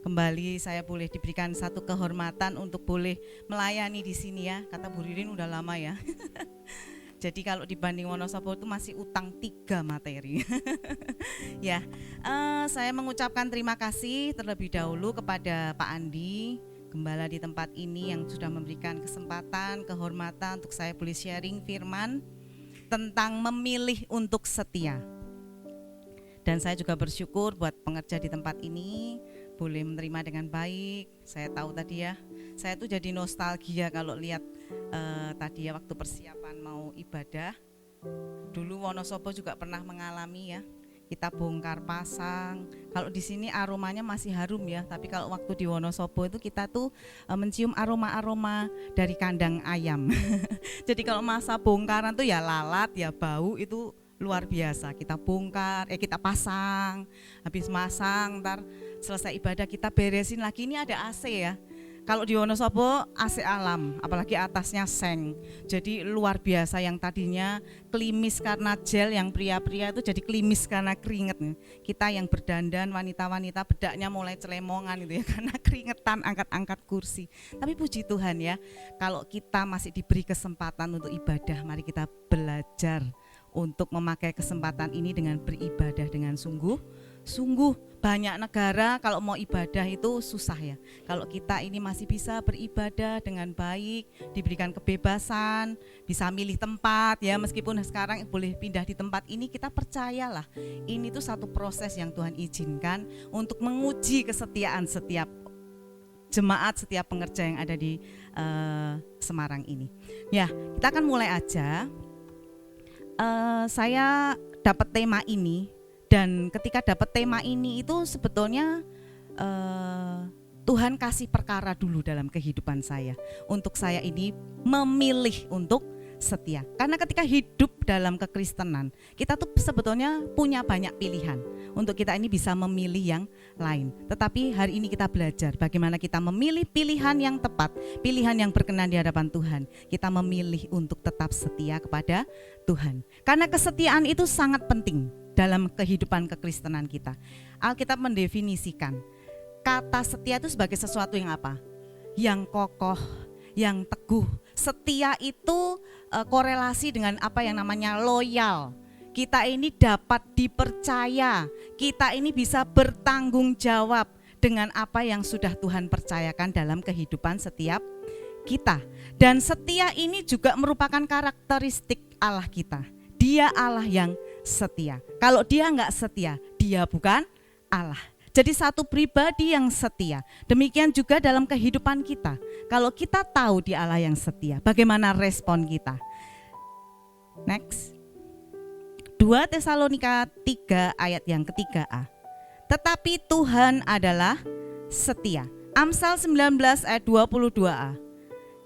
kembali saya boleh diberikan satu kehormatan untuk boleh melayani di sini ya. Kata Bu Ririn udah lama ya. Jadi kalau dibanding Wonosobo itu masih utang 3 materi. Ya, saya mengucapkan terima kasih terlebih dahulu kepada Pak Andi, gembala di tempat ini yang sudah memberikan kesempatan, kehormatan untuk saya boleh sharing firman tentang memilih untuk setia. Dan saya juga bersyukur buat pengerja di tempat ini boleh menerima dengan baik. Saya tahu tadi ya, saya tuh jadi nostalgia kalau lihat tadi ya waktu persiapan mau ibadah. Dulu Wonosobo juga pernah mengalami ya, kita bongkar pasang. Kalau di sini aromanya masih harum ya, tapi kalau waktu di Wonosobo itu kita tuh mencium aroma-aroma dari kandang ayam. Jadi kalau masa bongkaran tuh ya lalat, ya bau itu luar biasa. Kita bongkar, kita pasang, habis masang, ntar selesai ibadah kita beresin lagi. Ini ada AC ya. Kalau di Wonosobo AC alam, apalagi atasnya seng. Jadi luar biasa, yang tadinya klimis karena gel, yang pria-pria itu jadi klimis karena keringet. Kita yang berdandan, wanita-wanita bedaknya mulai celemongan gitu ya, karena keringetan angkat-angkat kursi. Tapi puji Tuhan ya, kalau kita masih diberi kesempatan untuk ibadah, mari kita belajar untuk memakai kesempatan ini dengan beribadah dengan sungguh. Banyak negara kalau mau ibadah itu susah ya. Kalau kita ini masih bisa beribadah dengan baik, diberikan kebebasan, bisa milih tempat ya, meskipun sekarang boleh pindah di tempat ini, kita percayalah ini tuh satu proses yang Tuhan izinkan untuk menguji kesetiaan setiap jemaat, setiap pengerja yang ada di Semarang ini. Ya, kita akan mulai aja. Saya dapat tema ini, dan ketika dapat tema ini itu sebetulnya Tuhan kasih perkara dulu dalam kehidupan saya, untuk saya ini memilih untuk setia. Karena ketika hidup dalam kekristenan, kita tuh sebetulnya punya banyak pilihan untuk kita ini bisa memilih yang lain. Tetapi hari ini kita belajar bagaimana kita memilih pilihan yang tepat, pilihan yang berkenan di hadapan Tuhan. Kita memilih untuk tetap setia kepada Tuhan. Karena kesetiaan itu sangat penting dalam kehidupan kekristenan kita. Alkitab mendefinisikan kata setia itu sebagai sesuatu yang apa? Yang kokoh, yang teguh. Setia itu korelasi dengan apa yang namanya loyal. Kita ini dapat dipercaya, kita ini bisa bertanggung jawab dengan apa yang sudah Tuhan percayakan dalam kehidupan setiap kita. Dan setia ini juga merupakan karakteristik Allah kita. Dia Allah yang setia. Kalau dia enggak setia, dia bukan Allah. Jadi satu pribadi yang setia. Demikian juga dalam kehidupan kita. Kalau kita tahu dia Allah yang setia, bagaimana respon kita? Next. 2 Tesalonika 3 ayat yang ketiga-A. Tetapi Tuhan adalah setia. Amsal 19 ayat 22-A.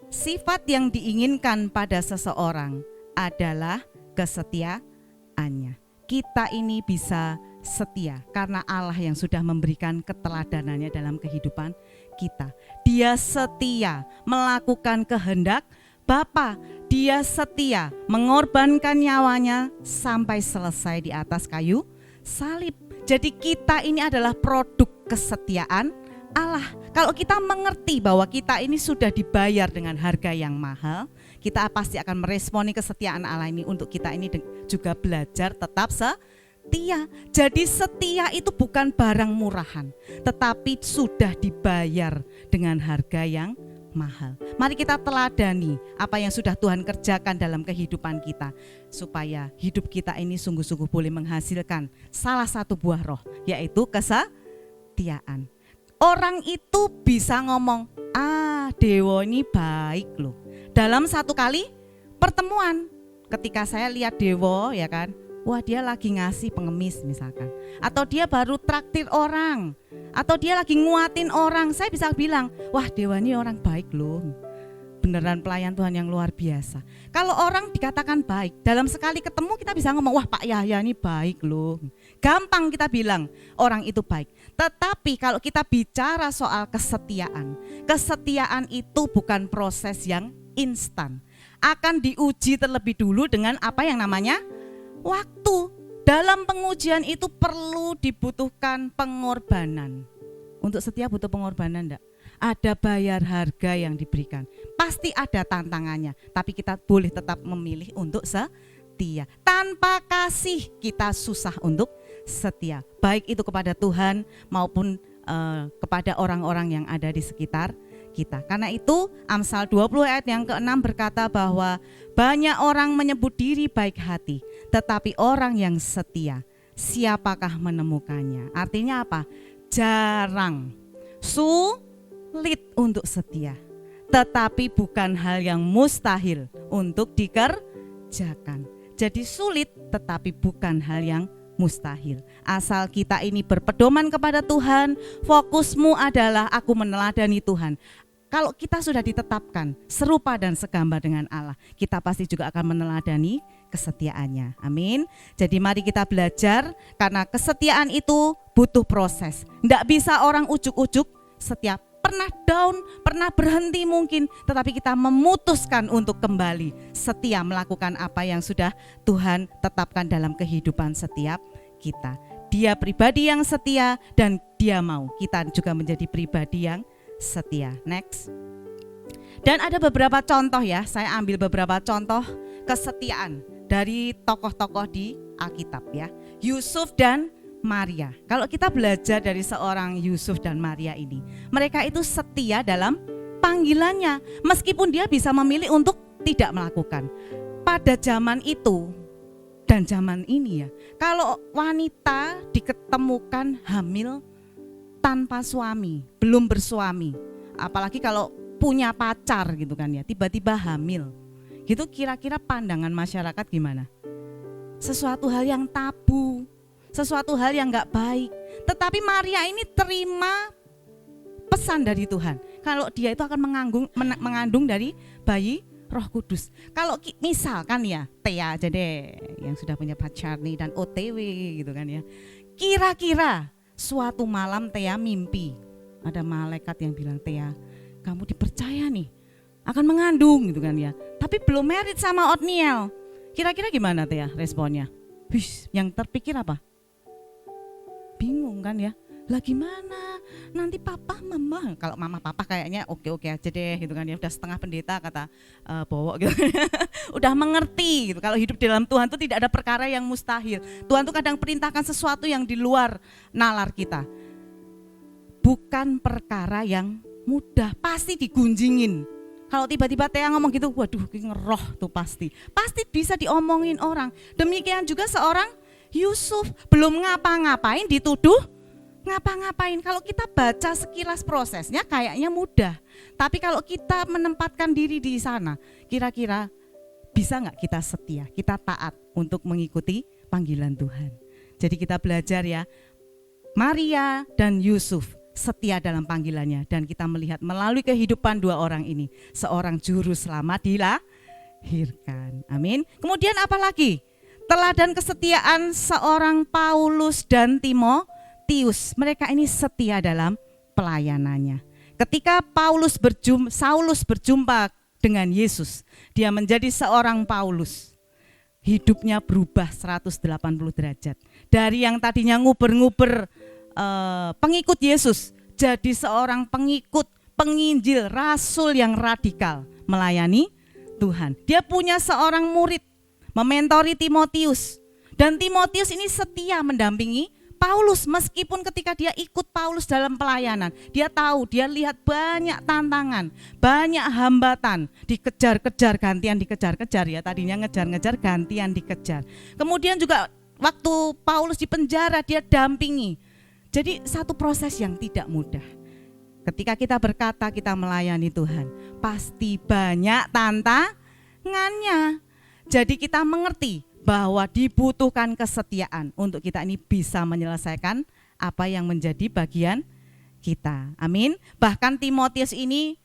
Sifat yang diinginkan pada seseorang adalah kesetiaannya. Kita ini bisa setia karena Allah yang sudah memberikan keteladanannya dalam kehidupan kita. Dia setia melakukan kehendak Bapa. Dia setia mengorbankan nyawanya sampai selesai di atas kayu salib. Jadi kita ini adalah produk kesetiaan Allah. Kalau kita mengerti bahwa kita ini sudah dibayar dengan harga yang mahal, kita pasti akan meresponi kesetiaan Allah ini untuk kita ini juga belajar tetap setia. Jadi setia itu bukan barang murahan, tetapi sudah dibayar dengan harga yang mahal. Mari kita teladani apa yang sudah Tuhan kerjakan dalam kehidupan kita, supaya hidup kita ini sungguh-sungguh boleh menghasilkan salah satu buah roh, yaitu kesetiaan. Orang itu bisa ngomong, Dewo ini baik loh. Dalam satu kali pertemuan, ketika saya lihat Dewo ya kan, wah dia lagi ngasih pengemis misalkan, atau dia baru traktir orang, atau dia lagi nguatin orang, saya bisa bilang, wah Dewa ini orang baik loh, beneran pelayan Tuhan yang luar biasa. Kalau orang dikatakan baik, dalam sekali ketemu kita bisa ngomong, wah Pak Yahya ini baik loh. Gampang kita bilang orang itu baik. Tetapi kalau kita bicara soal kesetiaan, kesetiaan itu bukan proses yang instan. Akan diuji terlebih dulu dengan apa yang namanya waktu. Dalam pengujian itu perlu dibutuhkan pengorbanan. Untuk setia butuh pengorbanan enggak? Ada bayar harga yang diberikan. Pasti ada tantangannya, tapi kita boleh tetap memilih untuk setia. Tanpa kasih kita susah untuk setia. Baik itu kepada Tuhan maupun kepada orang-orang yang ada di sekitar kita. Karena itu Amsal 20 ayat yang ke-6 berkata bahwa banyak orang menyebut diri baik hati, tetapi orang yang setia, siapakah menemukannya? Artinya apa? Jarang, sulit untuk setia, tetapi bukan hal yang mustahil untuk dikerjakan. Jadi sulit tetapi bukan hal yang mustahil. Asal kita ini berpedoman kepada Tuhan, fokusmu adalah aku meneladani Tuhan. Kalau kita sudah ditetapkan serupa dan segambar dengan Allah, kita pasti juga akan meneladani kesetiaannya. Amin. Jadi mari kita belajar, karena kesetiaan itu butuh proses. Tidak bisa orang ujuk-ujuk setia. Pernah down, pernah berhenti mungkin, tetapi kita memutuskan untuk kembali setia melakukan apa yang sudah Tuhan tetapkan dalam kehidupan setiap kita. Dia pribadi yang setia dan dia mau kita juga menjadi pribadi yang setia. Next. Dan ada beberapa contoh ya, saya ambil beberapa contoh kesetiaan dari tokoh-tokoh di Alkitab ya. Yusuf dan Maria. Kalau kita belajar dari seorang Yusuf dan Maria ini, mereka itu setia dalam panggilannya, meskipun dia bisa memilih untuk tidak melakukan. Pada zaman itu dan zaman ini ya, kalau wanita diketemukan hamil tanpa suami, belum bersuami, apalagi kalau punya pacar gitu kan ya, tiba-tiba hamil, gitu kira-kira pandangan masyarakat gimana? Sesuatu hal yang tabu, sesuatu hal yang gak baik. Tetapi Maria ini terima pesan dari Tuhan, kalau dia itu akan mengandung dari bayi Roh Kudus. Kalau misalkan ya Thea aja deh yang sudah punya pacar nih dan OTW gitu kan ya, kira-kira suatu malam Thea mimpi ada malaikat yang bilang, Thea kamu dipercaya nih akan mengandung gitu kan ya, tapi belum married sama Otniel. Kira-kira gimana Thea responnya? Yang terpikir apa? Bingung kan ya, lah gimana nanti papa mama, kalau mama papa kayaknya oke aja deh gitu kan ya, udah setengah pendeta kata Bowo gitu udah mengerti gitu, kalau hidup dalam Tuhan itu tidak ada perkara yang mustahil. Tuhan tuh kadang perintahkan sesuatu yang di luar nalar kita, bukan perkara yang mudah, pasti digunjingin. Kalau tiba-tiba Thea ngomong gitu, waduh ngeroh tuh pasti bisa diomongin orang. Demikian juga seorang Yusuf, belum ngapa-ngapain dituduh ngapa-ngapain. Kalau kita baca sekilas prosesnya kayaknya mudah, tapi kalau kita menempatkan diri di sana, kira-kira bisa gak kita setia, kita taat untuk mengikuti panggilan Tuhan. Jadi kita belajar ya, Maria dan Yusuf setia dalam panggilannya, dan kita melihat melalui kehidupan dua orang ini, seorang juru selamat dilahirkan. Amin. Kemudian apa lagi? Teladan kesetiaan seorang Paulus dan Timotius. Mereka ini setia dalam pelayanannya. Ketika Saulus berjumpa dengan Yesus, dia menjadi seorang Paulus. Hidupnya berubah 180 derajat. Dari yang tadinya nguber-nguber pengikut Yesus, jadi seorang pengikut, penginjil, rasul yang radikal melayani Tuhan. Dia punya seorang murid, mementori Timotius, dan Timotius ini setia mendampingi Paulus, meskipun ketika dia ikut Paulus dalam pelayanan, dia tahu, dia lihat banyak tantangan, banyak hambatan, dikejar-kejar, gantian dikejar-kejar ya, tadinya ngejar-ngejar, gantian dikejar. Kemudian juga waktu Paulus di penjara, dia dampingi. Jadi satu proses yang tidak mudah. Ketika kita berkata kita melayani Tuhan, pasti banyak tantangannya. Jadi kita mengerti bahwa dibutuhkan kesetiaan untuk kita ini bisa menyelesaikan apa yang menjadi bagian kita. Amin. Bahkan Timotius ini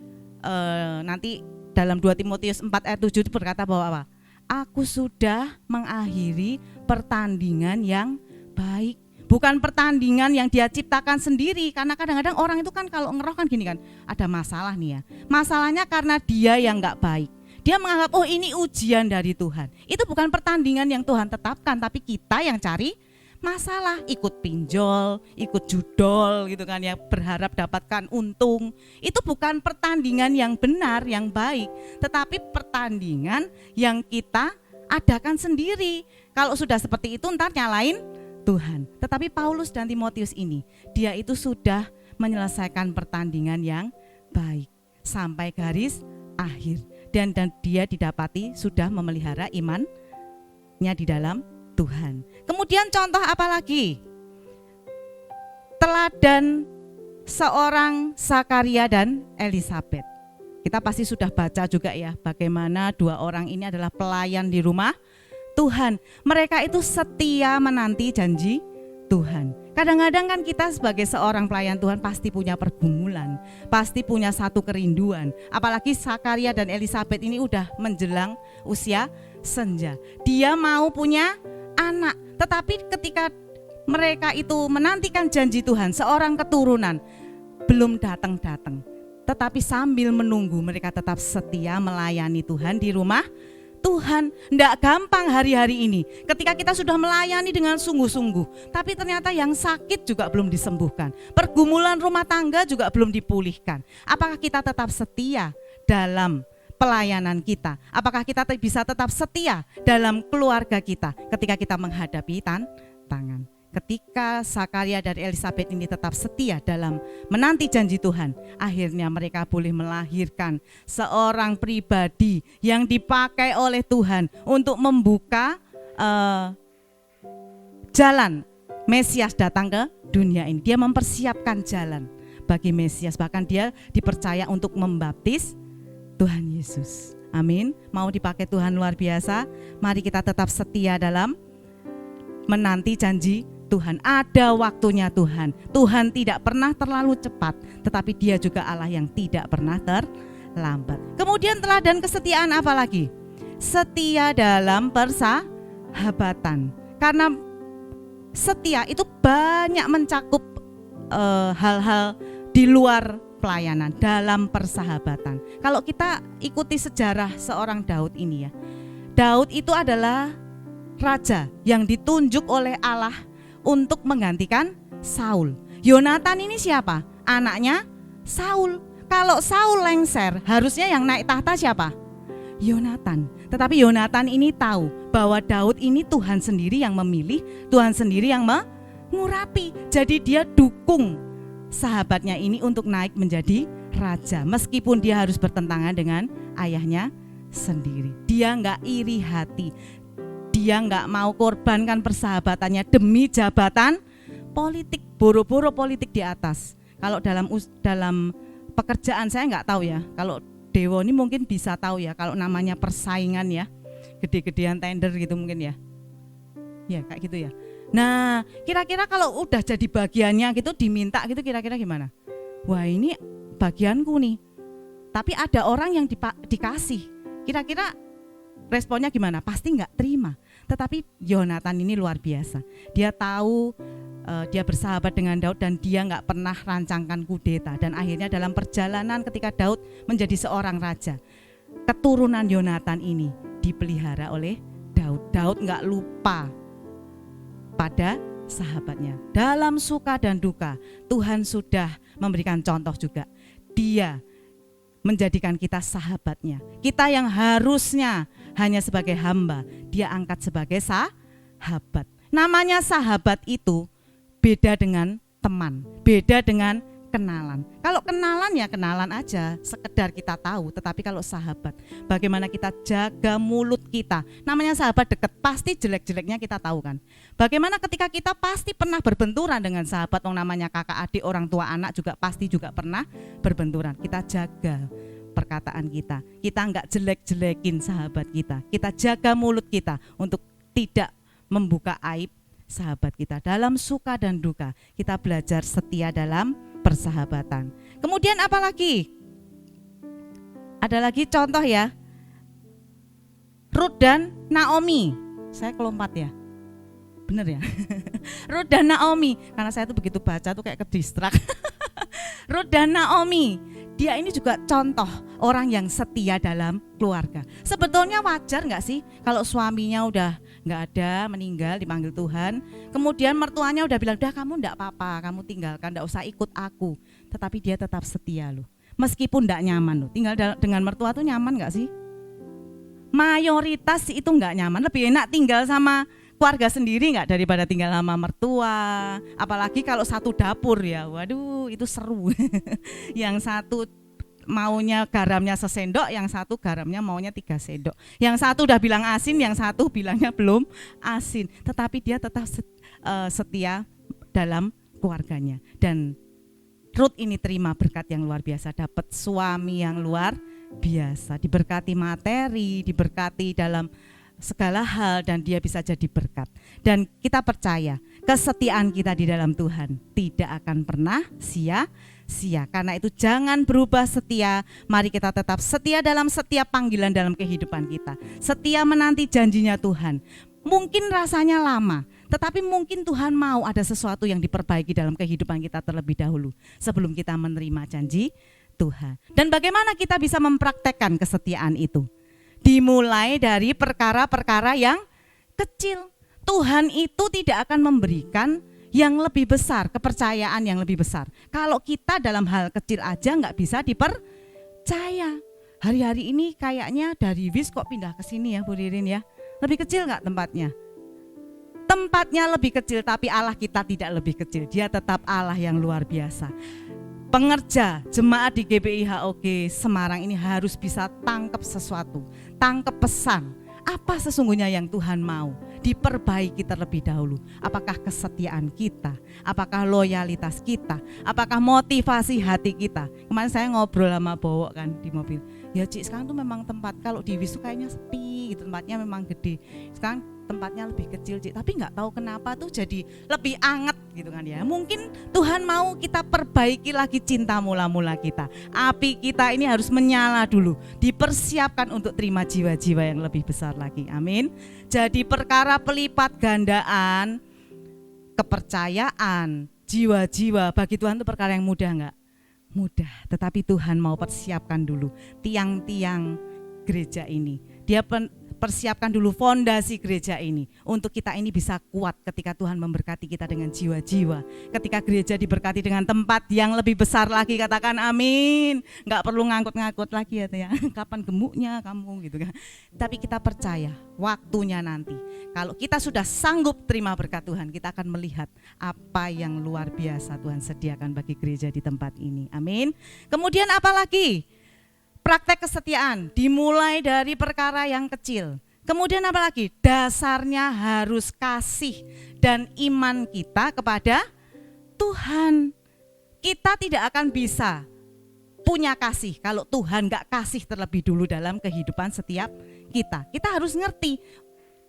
nanti dalam 2 Timotius 4 ayat 7 berkata bahwa apa? Aku sudah mengakhiri pertandingan yang baik. Bukan pertandingan yang dia ciptakan sendiri, karena kadang-kadang orang itu kan kalau ngeroh kan gini kan, ada masalah nih ya. Masalahnya karena dia yang gak baik. Dia menganggap, oh ini ujian dari Tuhan. Itu bukan pertandingan yang Tuhan tetapkan, tapi kita yang cari masalah, ikut pinjol, ikut judol gitu kan ya, berharap dapatkan untung. Itu bukan pertandingan yang benar, yang baik, tetapi pertandingan yang kita adakan sendiri. Kalau sudah seperti itu ntar nyalain Tuhan. Tetapi Paulus dan Timotius ini, dia itu sudah menyelesaikan pertandingan yang baik sampai garis akhir, dan dia didapati sudah memelihara imannya di dalam Tuhan. Kemudian contoh apa lagi? Teladan seorang Zakaria dan Elisabet. Kita pasti sudah baca juga ya, bagaimana dua orang ini adalah pelayan di rumah Tuhan. Mereka itu setia menanti janji Tuhan. Kadang-kadang kan kita sebagai seorang pelayan Tuhan pasti punya pergumulan, pasti punya satu kerinduan. Apalagi Zakaria dan Elisabet ini udah menjelang usia senja. Dia mau punya anak, tetapi ketika mereka itu menantikan janji Tuhan, seorang keturunan belum datang-datang. Tetapi sambil menunggu mereka tetap setia melayani Tuhan di rumah Tuhan. Tidak gampang hari-hari ini ketika kita sudah melayani dengan sungguh-sungguh, tapi ternyata yang sakit juga belum disembuhkan, pergumulan rumah tangga juga belum dipulihkan. Apakah kita tetap setia dalam pelayanan kita? Apakah kita bisa tetap setia dalam keluarga kita ketika kita menghadapi tantangan? Ketika Zakaria dan Elisabet ini tetap setia dalam menanti janji Tuhan, akhirnya mereka boleh melahirkan seorang pribadi yang dipakai oleh Tuhan untuk membuka jalan Mesias datang ke dunia ini. Dia mempersiapkan jalan bagi Mesias, bahkan dia dipercaya untuk membaptis Tuhan Yesus. Amin. Mau dipakai Tuhan luar biasa. Mari kita tetap setia dalam menanti janji Tuhan. Ada waktunya Tuhan. Tuhan tidak pernah terlalu cepat, tetapi Dia juga Allah yang tidak pernah terlambat. Kemudian teladan kesetiaan apa lagi? Setia dalam persahabatan. Karena setia itu banyak mencakup hal-hal di luar pelayanan, dalam persahabatan. Kalau kita ikuti sejarah seorang Daud ini ya, Daud itu adalah raja yang ditunjuk oleh Allah untuk menggantikan Saul. Yonatan ini siapa? Anaknya Saul. Kalau Saul lengser, harusnya yang naik tahta siapa? Yonatan. Tetapi Yonatan ini tahu bahwa Daud ini Tuhan sendiri yang memilih, Tuhan sendiri yang mengurapi. Jadi dia dukung sahabatnya ini untuk naik menjadi raja, meskipun dia harus bertentangan dengan ayahnya sendiri. Dia enggak iri hati. Dia nggak mau korbankan persahabatannya demi jabatan politik, boro-boro politik di atas. Kalau dalam pekerjaan saya nggak tahu ya. Kalau Dewo ini mungkin bisa tahu ya. Kalau namanya persaingan ya, gede-gedean tender gitu mungkin ya. Ya kayak gitu ya. Nah kira-kira kalau udah jadi bagiannya gitu diminta gitu kira-kira gimana? Wah ini bagianku nih. Tapi ada orang yang dikasih. Kira-kira responnya gimana? Pasti nggak terima. Tetapi Yonatan ini luar biasa. Dia tahu dia bersahabat dengan Daud dan dia nggak pernah rancangkan kudeta. Dan akhirnya dalam perjalanan ketika Daud menjadi seorang raja, keturunan Yonatan ini dipelihara oleh Daud. Daud nggak lupa pada sahabatnya. Dalam suka dan duka Tuhan sudah memberikan contoh juga. Dia menjadikan kita sahabatnya. Kita yang harusnya hanya sebagai hamba, dia angkat sebagai sahabat. Namanya sahabat itu beda dengan teman, beda dengan kenalan. Kalau kenalan ya kenalan aja, sekedar kita tahu. Tetapi kalau sahabat, bagaimana kita jaga mulut kita. Namanya sahabat dekat, pasti jelek-jeleknya kita tahu kan. Bagaimana ketika kita pasti pernah berbenturan dengan sahabat, namanya kakak adik, orang tua anak juga pasti juga pernah berbenturan. Kita jaga perkataan kita. Kita enggak jelek-jelekin sahabat kita. Kita jaga mulut kita untuk tidak membuka aib sahabat kita. Dalam suka dan duka kita belajar setia dalam persahabatan. Kemudian apa lagi? Ada lagi contoh ya. Ruth dan Naomi. Saya kelompat ya. Bener ya? Ruth dan Naomi. Karena saya tuh begitu baca tuh kayak kedistrak. Ruth dan Naomi. Dia ini juga contoh orang yang setia dalam keluarga. Sebetulnya wajar gak sih kalau suaminya udah nggak ada, meninggal, dipanggil Tuhan. Kemudian mertuanya udah bilang, udah kamu enggak apa-apa, kamu tinggalkan, enggak usah ikut aku. Tetapi dia tetap setia loh. Meskipun enggak nyaman loh, tinggal dengan mertua tuh nyaman enggak sih? Mayoritas itu enggak nyaman, lebih enak tinggal sama keluarga sendiri enggak daripada tinggal sama mertua. Apalagi kalau satu dapur ya, waduh itu seru. Yang satu maunya garamnya sesendok, yang satu garamnya maunya 3 sendok. Yang satu udah bilang asin, yang satu bilangnya belum asin. Tetapi dia tetap setia dalam keluarganya. Dan Ruth ini terima berkat yang luar biasa, dapat suami yang luar biasa, diberkati materi, diberkati dalam segala hal, dan dia bisa jadi berkat. Dan kita percaya kesetiaan kita di dalam Tuhan tidak akan pernah sia-sia. Karena itu jangan berubah setia. Mari kita tetap setia dalam setiap panggilan dalam kehidupan kita. Setia menanti janjinya Tuhan. Mungkin rasanya lama, tetapi mungkin Tuhan mau ada sesuatu yang diperbaiki dalam kehidupan kita terlebih dahulu sebelum kita menerima janji Tuhan. Dan bagaimana kita bisa mempraktekkan kesetiaan itu? Dimulai dari perkara-perkara yang kecil. Tuhan itu tidak akan memberikan yang lebih besar, kepercayaan yang lebih besar. Kalau kita dalam hal kecil aja nggak bisa dipercaya. Hari-hari ini kayaknya dari WIS kok pindah ke sini ya Bu Ririn ya. Lebih kecil nggak tempatnya? Tempatnya lebih kecil, tapi Allah kita tidak lebih kecil. Dia tetap Allah yang luar biasa. Pengerja jemaat di GBI HOG Semarang ini harus bisa tangkap sesuatu, tangkap pesan. Apa sesungguhnya yang Tuhan mau diperbaiki terlebih dahulu? Apakah kesetiaan kita? Apakah loyalitas kita? Apakah motivasi hati kita? Kemarin saya ngobrol sama Bowo kan di mobil. Ya Cik, sekarang tuh memang tempat kalau di WIS kayaknya sepi gitu, tempatnya memang gede. Sekarang tempatnya lebih kecil Cik, tapi nggak tahu kenapa tuh jadi lebih anget gitu kan ya. Mungkin Tuhan mau kita perbaiki lagi cinta mula-mula kita. Api kita ini harus menyala dulu, dipersiapkan untuk terima jiwa-jiwa yang lebih besar lagi. Amin. Jadi perkara pelipat gandaan kepercayaan jiwa-jiwa bagi Tuhan itu perkara yang mudah enggak? Mudah, tetapi Tuhan mau persiapkan dulu tiang-tiang gereja ini. Dia persiapkan dulu fondasi gereja ini untuk kita ini bisa kuat ketika Tuhan memberkati kita dengan jiwa-jiwa. Ketika gereja diberkati dengan tempat yang lebih besar lagi, katakan amin. Nggak perlu ngangkut-ngangkut lagi ya, kapan gemuknya kamu gitu kan. Tapi kita percaya waktunya nanti. Kalau kita sudah sanggup terima berkat Tuhan, kita akan melihat apa yang luar biasa Tuhan sediakan bagi gereja di tempat ini. Amin. Kemudian apa lagi? Praktek kesetiaan dimulai dari perkara yang kecil. Kemudian apa lagi? Dasarnya harus kasih dan iman kita kepada Tuhan. Kita tidak akan bisa punya kasih kalau Tuhan gak kasih terlebih dulu dalam kehidupan setiap kita. Kita harus ngerti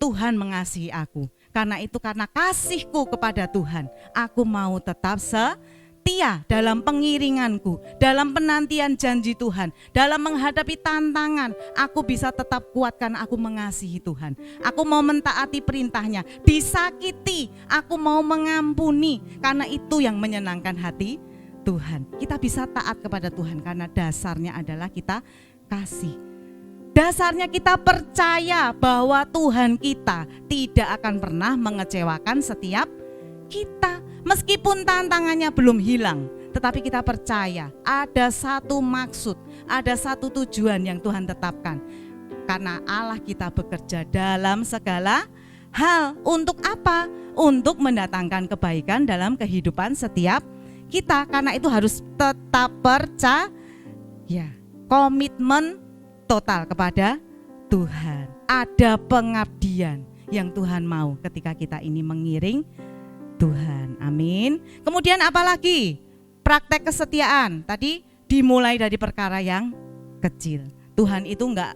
Tuhan mengasihi aku. Karena itu, karena kasihku kepada Tuhan, aku mau tetap setia dalam pengiringanku, dalam penantian janji Tuhan, dalam menghadapi tantangan. Aku bisa tetap kuat karena aku mengasihi Tuhan. Aku mau mentaati perintahnya. Disakiti, aku mau mengampuni, karena itu yang menyenangkan hati Tuhan. Kita bisa taat kepada Tuhan karena dasarnya adalah kita kasih. Dasarnya kita percaya bahwa Tuhan kita tidak akan pernah mengecewakan setiap kita. Meskipun tantangannya belum hilang, tetapi kita percaya ada satu maksud, ada satu tujuan yang Tuhan tetapkan. Karena Allah kita bekerja dalam segala hal. Untuk apa? Untuk mendatangkan kebaikan dalam kehidupan setiap kita. Karena itu harus tetap percaya, komitmen total kepada Tuhan. Ada pengabdian yang Tuhan mau ketika kita ini mengiring Tuhan. Amin. Kemudian apa lagi? Praktek kesetiaan. Tadi dimulai dari perkara yang kecil. Tuhan itu enggak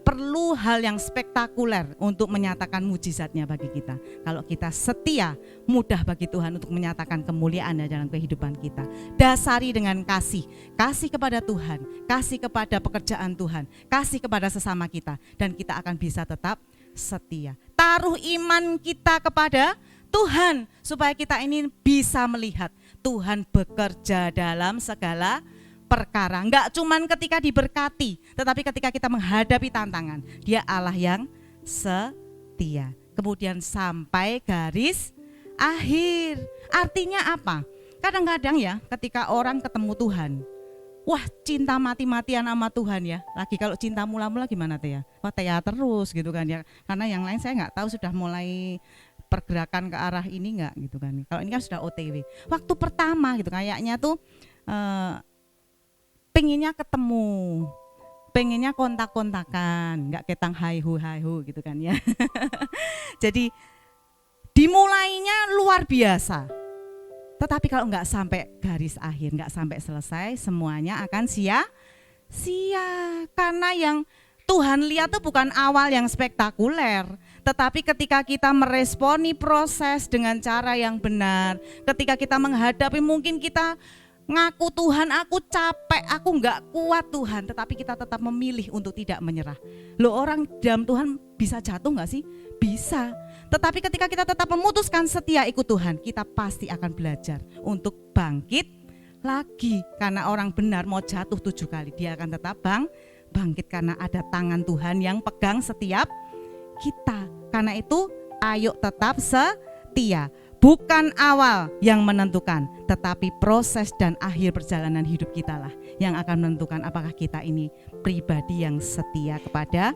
perlu hal yang spektakuler untuk menyatakan mujizatnya bagi kita. Kalau kita setia, mudah bagi Tuhan untuk menyatakan kemuliaannya dalam kehidupan kita. Dasari dengan kasih. Kasih kepada Tuhan, kasih kepada pekerjaan Tuhan, kasih kepada sesama kita, dan kita akan bisa tetap setia. Taruh iman kita kepada Tuhan supaya kita ini bisa melihat Tuhan bekerja dalam segala perkara. Enggak cuman ketika diberkati, tetapi ketika kita menghadapi tantangan, Dia Allah yang setia. setia. Kemudian sampai garis akhir. Artinya apa? Kadang-kadang ya ketika orang ketemu Tuhan, wah cinta mati-matian sama Tuhan ya. Lagi kalau cinta mula-mula gimana tuh ya? Wah ya terus gitu kan ya. Karena yang lain saya nggak tahu sudah mulai pergerakan ke arah ini enggak gitu kan. Kalau ini kan sudah OTW. Waktu pertama gitu kayaknya tuh pengennya ketemu, pengennya kontak-kontakan, enggak ketang hai-hu gitu kan ya. Jadi dimulainya luar biasa. Tetapi kalau enggak sampai garis akhir, enggak sampai selesai, semuanya akan sia-sia. Karena yang Tuhan lihat tuh bukan awal yang spektakuler, tetapi ketika kita meresponi proses dengan cara yang benar, ketika kita menghadapi mungkin kita ngaku Tuhan aku capek, aku enggak kuat Tuhan, tetapi kita tetap memilih untuk tidak menyerah. Loh orang dalam Tuhan bisa jatuh enggak sih? Bisa. Tetapi ketika kita tetap memutuskan setia ikut Tuhan, kita pasti akan belajar untuk bangkit lagi. Karena orang benar mau jatuh 7 kali, dia akan tetap bangkit karena ada tangan Tuhan yang pegang setiap kita. Karena itu ayo tetap setia. Bukan awal yang menentukan, tetapi proses dan akhir perjalanan hidup kita lah yang akan menentukan apakah kita ini pribadi yang setia kepada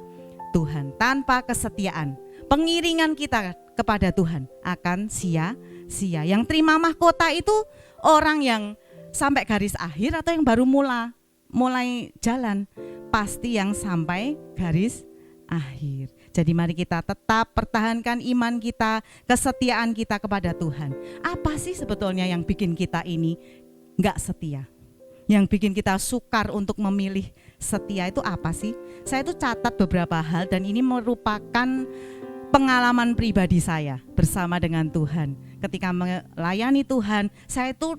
Tuhan. Tanpa kesetiaan, pengiringan kita kepada Tuhan akan sia-sia. Yang terima mahkota itu orang yang sampai garis akhir atau yang baru mulai jalan? Pasti yang sampai garis akhir. Jadi mari kita tetap pertahankan iman kita, kesetiaan kita kepada Tuhan. Apa sih sebetulnya yang bikin kita ini enggak setia? Yang bikin kita sukar untuk memilih setia itu apa sih? Saya itu catat beberapa hal dan ini merupakan pengalaman pribadi saya bersama dengan Tuhan. Ketika melayani Tuhan, saya itu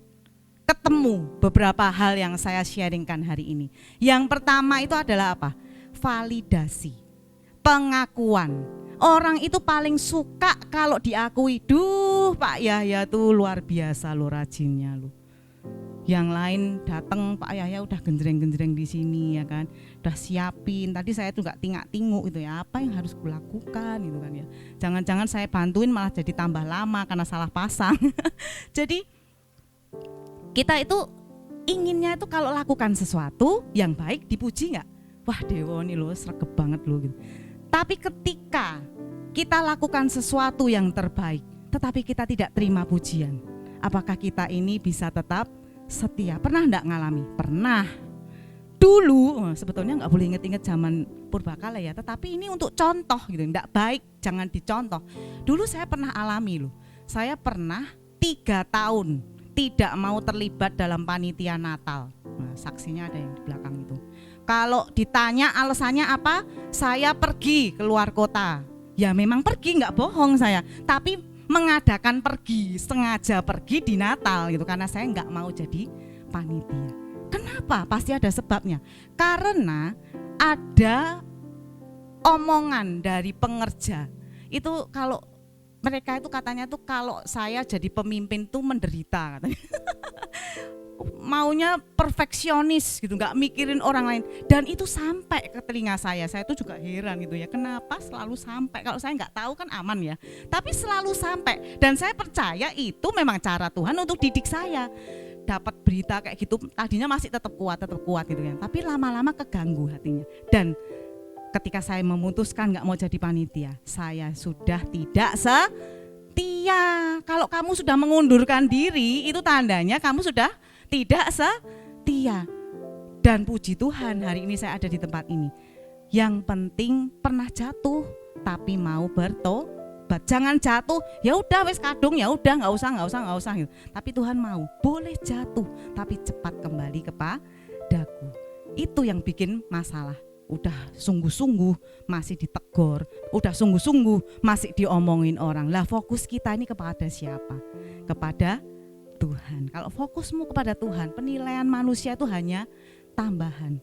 ketemu beberapa hal yang saya sharingkan hari ini. Yang pertama itu adalah apa? Validasi, pengakuan. Orang itu paling suka kalau diakui. Duh Pak Yahya tuh luar biasa lo rajinnya lo. Yang lain datang Pak Yahya udah genjreng-genjreng di sini ya kan. Udah siapin. Tadi saya tuh nggak tingak-tinguk itu ya. Apa yang harus kulakukan gitu kan ya. Jangan-jangan saya bantuin malah jadi tambah lama karena salah pasang. Jadi kita itu inginnya itu kalau lakukan sesuatu yang baik dipuji nggak? Wah Dewo ini loh sregep banget loh gitu. Tapi ketika kita lakukan sesuatu yang terbaik, tetapi kita tidak terima pujian, apakah kita ini bisa tetap setia? Pernah enggak ngalami? Pernah. Dulu, sebetulnya enggak boleh inget-inget zaman purbakala ya, tetapi ini untuk contoh gitu, enggak baik, jangan dicontoh. Dulu saya pernah alami loh, saya pernah 3 tahun tidak mau terlibat dalam panitia Natal. Nah, saksinya ada yang di belakang itu. Kalau ditanya alasannya apa, saya pergi keluar kota. Ya memang pergi, nggak bohong saya. Tapi mengadakan pergi, sengaja pergi di Natal gitu. Karena saya nggak mau jadi panitia. Kenapa? Pasti ada sebabnya. Karena ada omongan dari pengerja. Itu kalau mereka itu katanya tuh kalau saya jadi pemimpin tuh menderita katanya. Maunya perfeksionis gitu, nggak mikirin orang lain. Dan itu sampai ke telinga saya itu juga heran gitu ya, kenapa selalu sampai. Kalau saya nggak tahu kan aman ya, tapi selalu sampai. Dan saya percaya itu memang cara Tuhan untuk didik saya. Dapat berita kayak gitu, tadinya masih tetap kuat gitu kan, tapi lama-lama keganggu hatinya. Dan ketika saya memutuskan nggak mau jadi panitia, saya sudah tidak setia. Kalau kamu sudah mengundurkan diri, itu tandanya kamu sudah tidak setia. Dan puji Tuhan hari ini saya ada di tempat ini. Yang penting pernah jatuh tapi mau bertobat. Jangan jatuh, ya udah wes kadung, ya udah nggak usah gitu. Tapi Tuhan mau, boleh jatuh tapi cepat kembali kepadaku. Itu yang bikin masalah. Udah sungguh-sungguh masih ditegur, udah sungguh-sungguh masih diomongin orang. Lah fokus kita ini kepada siapa? Kepada Tuhan. Kalau fokusmu kepada Tuhan, penilaian manusia itu hanya tambahan.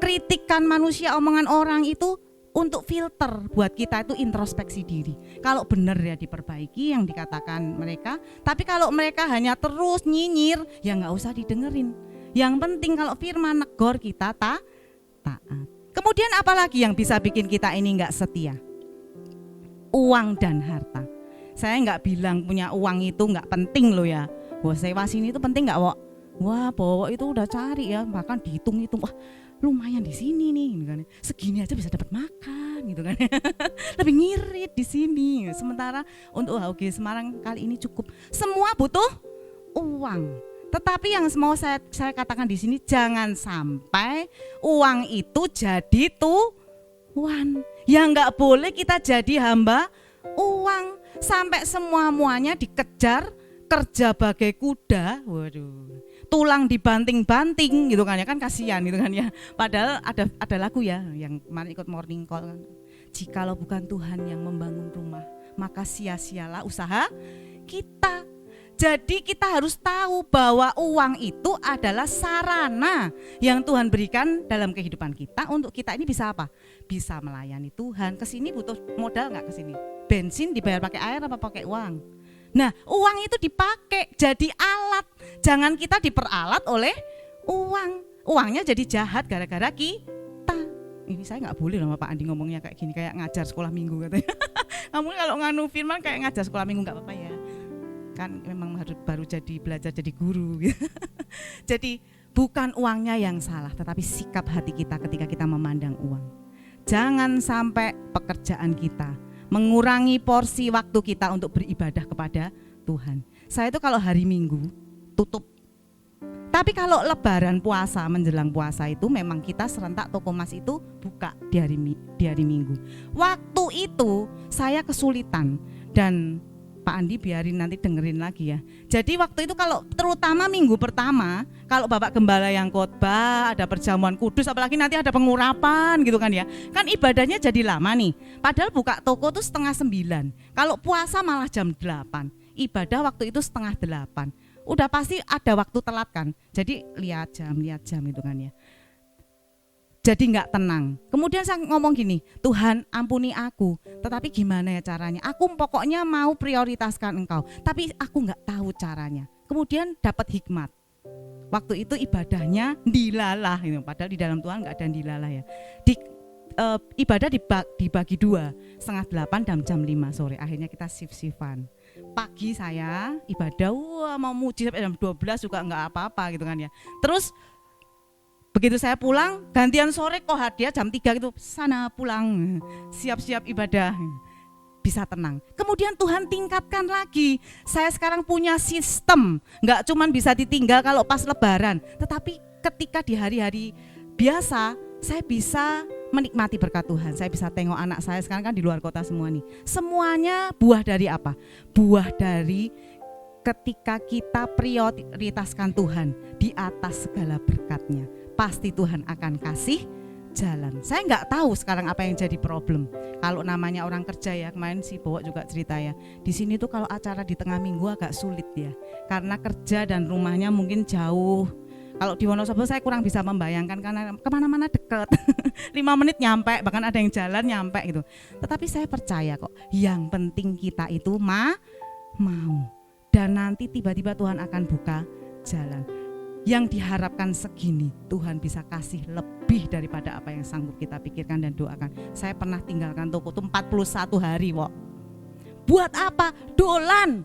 Kritikan manusia, omongan orang itu untuk filter buat kita itu introspeksi diri. Kalau benar ya diperbaiki yang dikatakan mereka, tapi kalau mereka hanya terus nyinyir, ya nggak usah didengerin. Yang penting kalau firman negor kita taat. Kemudian apalagi yang bisa bikin kita ini nggak setia? uang dan harta. Saya nggak bilang punya uang itu nggak penting loh ya. Wah, sewa sini itu penting nggak, Wok? Wah, Bawa itu udah cari ya, bahkan dihitung-hitung. Wah, lumayan di sini nih, gitu kan. Segini aja bisa dapat makan, gitu kan. Lebih ngirit di sini. Sementara untuk HUG Semarang kali ini cukup. Semua butuh uang. Tetapi yang mau saya katakan di sini, jangan sampai uang itu jadi tuan. Ya nggak boleh kita jadi hamba uang sampai semua-muanya dikejar, kerja bagai kuda. Waduh, tulang dibanting-banting gitu kan ya, kan kasihan gitu kan ya. Padahal ada lagu ya yang kemarin ikut morning call kan. Jikalau bukan Tuhan yang membangun rumah, maka sia-sialah usaha kita. Jadi kita harus tahu bahwa uang itu adalah sarana yang Tuhan berikan dalam kehidupan kita untuk kita ini bisa apa? Bisa melayani Tuhan. Kesini butuh modal nggak kesini? Bensin dibayar pakai air apa pakai uang? Nah, uang itu dipakai jadi alat. Jangan kita diperalat oleh uang. Uangnya jadi jahat gara-gara kita. Ini saya nggak boleh sama Pak Andi ngomongnya kayak gini, kayak ngajar sekolah minggu katanya. Kamu kalau nganu firman kayak ngajar sekolah minggu nggak apa-apa ya. Kan memang baru jadi belajar jadi guru. Jadi bukan uangnya yang salah, tetapi sikap hati kita ketika kita memandang uang. Jangan sampai pekerjaan kita mengurangi porsi waktu kita untuk beribadah kepada Tuhan. Saya itu kalau hari Minggu tutup. Tapi kalau lebaran puasa, menjelang puasa itu memang kita serentak toko emas itu buka di hari Minggu. Waktu itu saya kesulitan dan Pak Andi biarin nanti dengerin lagi ya. Jadi waktu itu kalau terutama minggu pertama, kalau Bapak Gembala yang khotbah, ada perjamuan kudus, apalagi nanti ada pengurapan gitu kan ya. Kan ibadahnya jadi lama nih. Padahal buka toko tuh 8:30. Kalau puasa malah jam 8. Ibadah waktu itu 7:30. Udah pasti ada waktu telat kan. Jadi lihat jam gitu kan ya. Jadi nggak tenang. Kemudian saya ngomong gini, Tuhan ampuni aku, tetapi gimana ya caranya? Aku pokoknya mau prioritaskan Engkau, tapi aku nggak tahu caranya. Kemudian dapat hikmat. Waktu itu ibadahnya dilalah, padahal di dalam Tuhan nggak ada dilalah ya. Ibadah dibagi 2, 7:30 dan jam 5 sore. Akhirnya kita shift-shiftan. Pagi saya ibadah, mau muji sampai jam 12 juga nggak apa-apa gitu kan ya. Terus begitu saya pulang, gantian sore kok hadiah jam 3 gitu, sana pulang, siap-siap ibadah, bisa tenang. Kemudian Tuhan tingkatkan lagi, saya sekarang punya sistem, gak cuman bisa ditinggal kalau pas lebaran, tetapi ketika di hari-hari biasa, saya bisa menikmati berkat Tuhan. Saya bisa tengok anak saya sekarang kan di luar kota semua nih, semuanya buah dari apa? Buah dari ketika kita prioritaskan Tuhan di atas segala berkatnya. Pasti Tuhan akan kasih jalan. Saya nggak tahu sekarang apa yang jadi problem. Kalau namanya orang kerja ya, kemarin si Bawa juga cerita ya. Di sini tuh kalau acara di tengah minggu agak sulit ya, karena kerja dan rumahnya mungkin jauh. Kalau di Wonosobo saya kurang bisa membayangkan karena kemana-mana deket, 5 menit nyampe, bahkan ada yang jalan nyampe gitu. Tetapi saya percaya kok, yang penting kita itu mau. Dan nanti tiba-tiba Tuhan akan buka jalan. Yang diharapkan segini, Tuhan bisa kasih lebih daripada apa yang sanggup kita pikirkan dan doakan. Saya pernah tinggalkan toko itu 41 hari, Wok. Buat apa? Dolan.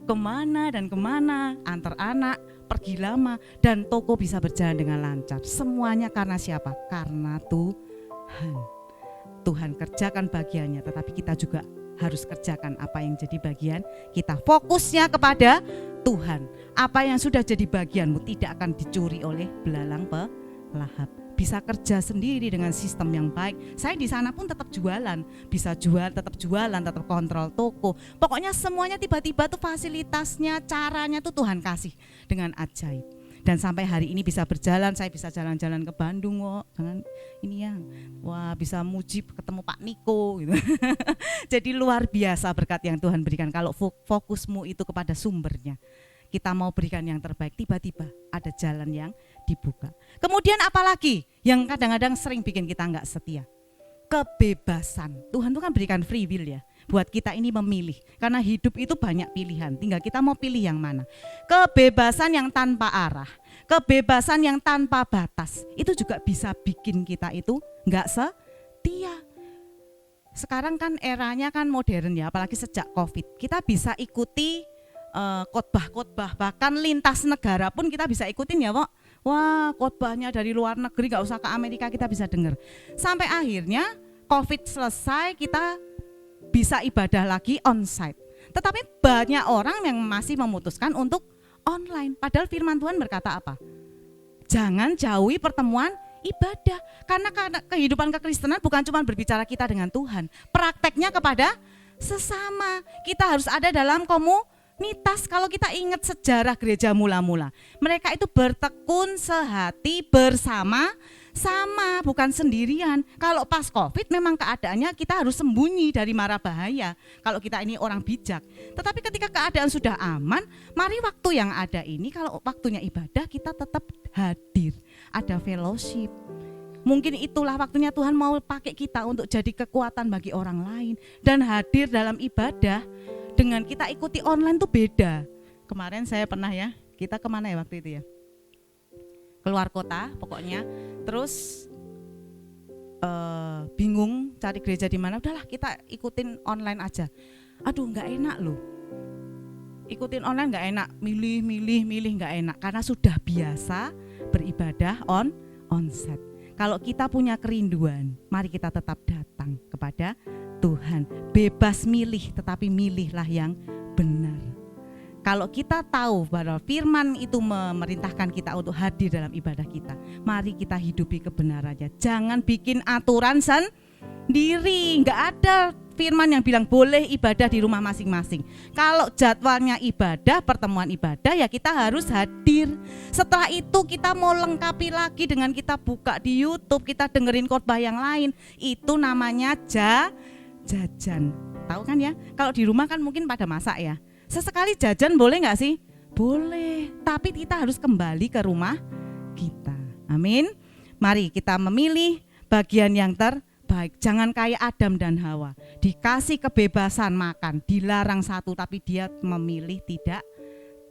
Kemana dan kemana, antar anak, pergi lama, dan toko bisa berjalan dengan lancar. Semuanya karena siapa? Karena Tuhan. Tuhan kerjakan bagiannya, tetapi kita juga harus kerjakan apa yang jadi bagian kita. Fokusnya kepada Tuhan. Apa yang sudah jadi bagianmu tidak akan dicuri oleh belalang pelahap. Bisa kerja sendiri dengan sistem yang baik. Saya di sana pun tetap jualan, bisa tetap jualan, tetap kontrol toko. Pokoknya semuanya tiba-tiba tuh fasilitasnya, caranya tuh Tuhan kasih dengan ajaib. Dan sampai hari ini bisa berjalan, saya bisa jalan-jalan ke Bandung, dengan ini ya, wah bisa muji ketemu Pak Niko gitu. Jadi luar biasa berkat yang Tuhan berikan. Kalau fokusmu itu kepada sumbernya, kita mau berikan yang terbaik, tiba-tiba ada jalan yang dibuka. Kemudian apalagi yang kadang-kadang sering bikin kita nggak setia? Kebebasan. Tuhan tuh kan berikan free will ya, buat kita ini memilih. Karena hidup itu banyak pilihan, tinggal kita mau pilih yang mana. Kebebasan yang tanpa arah, kebebasan yang tanpa batas, itu juga bisa bikin kita itu nggak setia. sekarang kan eranya kan modern ya, apalagi sejak COVID. Kita bisa ikuti khotbah-khotbah, bahkan lintas negara pun kita bisa ikutin ya, Pak. Wah, khotbahnya dari luar negeri, gak usah ke Amerika kita bisa dengar. Sampai akhirnya COVID selesai, kita bisa ibadah lagi onsite. Tetapi banyak orang yang masih memutuskan untuk online. Padahal firman Tuhan berkata apa? Jangan jauhi pertemuan ibadah. Karena kehidupan kekristenan bukan cuma berbicara kita dengan Tuhan. Prakteknya kepada sesama. Kita harus ada dalam komunitas. Kalau kita ingat sejarah gereja mula-mula, mereka itu bertekun sehati bersama-sama, bukan sendirian. Kalau pas COVID memang keadaannya kita harus sembunyi dari mara bahaya kalau kita ini orang bijak. Tetapi ketika keadaan sudah aman, mari waktu yang ada ini, kalau waktunya ibadah kita tetap hadir, ada fellowship. Mungkin itulah waktunya Tuhan mau pakai kita untuk jadi kekuatan bagi orang lain. Dan hadir dalam ibadah dengan kita ikuti online tuh beda. Kemarin saya pernah ya, kita kemana ya waktu itu ya? Keluar kota pokoknya. Terus bingung cari gereja di mana. Udahlah kita ikutin online aja. Aduh nggak enak loh. Ikutin online nggak enak, milih nggak enak. Karena sudah biasa beribadah onsite. Kalau kita punya kerinduan, mari kita tetap datang kepada Tuhan. Bebas milih, tetapi milihlah yang benar. Kalau kita tahu bahwa firman itu memerintahkan kita untuk hadir dalam ibadah kita, mari kita hidupi kebenarannya. Jangan bikin aturan sendiri. Enggak ada firman yang bilang boleh ibadah di rumah masing-masing. Kalau jadwalnya ibadah, pertemuan ibadah, ya kita harus hadir. Setelah itu kita mau lengkapi lagi dengan kita buka di YouTube, kita dengerin khotbah yang lain. Itu namanya jajan. Tahu kan ya? Kalau di rumah kan mungkin pada masak ya. Sesekali jajan boleh gak sih? Boleh, tapi kita harus kembali ke rumah kita. Amin. Mari kita memilih bagian yang terbaik. Jangan kayak Adam dan Hawa, dikasih kebebasan makan, dilarang satu, tapi dia memilih tidak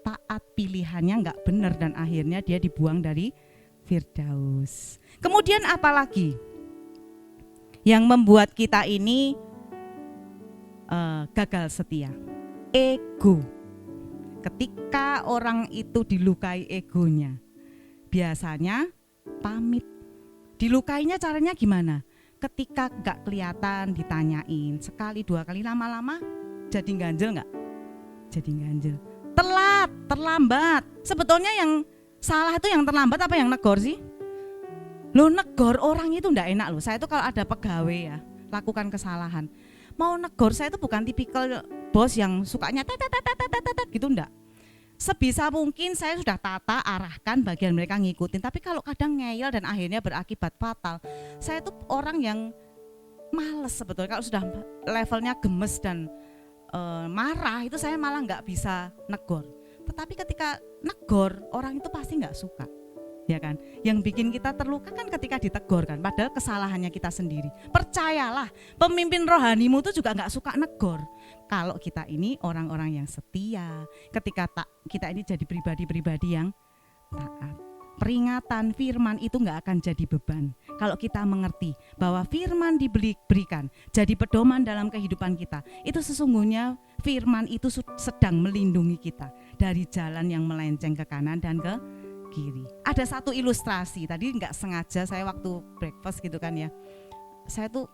taat, pilihannya gak benar, dan akhirnya dia dibuang dari Firdaus. Kemudian apalagi yang membuat kita ini gagal setia? Ego. Ketika orang itu dilukai egonya, biasanya pamit. Dilukainya caranya gimana? Ketika gak kelihatan ditanyain, sekali dua kali, lama-lama jadi ganjel gak? Jadi ganjel. Telat, terlambat. Sebetulnya yang salah itu yang terlambat apa yang negor sih? Lo negor orang itu ndak enak loh. Saya itu kalau ada pegawai ya lakukan kesalahan, mau negor saya itu bukan tipikal bos yang sukanya gitu, enggak. Sebisa mungkin saya sudah tata, arahkan, bagian mereka ngikutin. Tapi kalau kadang ngeyel dan akhirnya berakibat fatal, saya itu orang yang males sebetulnya. Kalau sudah levelnya gemes dan marah, itu saya malah nggak bisa negor. Tetapi ketika negor, orang itu pasti nggak suka, ya kan? Yang bikin kita terluka kan ketika ditegur kan, padahal kesalahannya kita sendiri. Percayalah, pemimpin rohanimu itu juga nggak suka negor. Kalau kita ini orang-orang yang setia, ketika kita ini jadi pribadi-pribadi yang taat. Peringatan firman itu nggak akan jadi beban. Kalau kita mengerti bahwa firman diberikan jadi pedoman dalam kehidupan kita, itu sesungguhnya firman itu sedang melindungi kita dari jalan yang melenceng ke kanan dan ke kiri. Ada satu ilustrasi, tadi nggak sengaja saya waktu breakfast gitu kan ya, saya tuh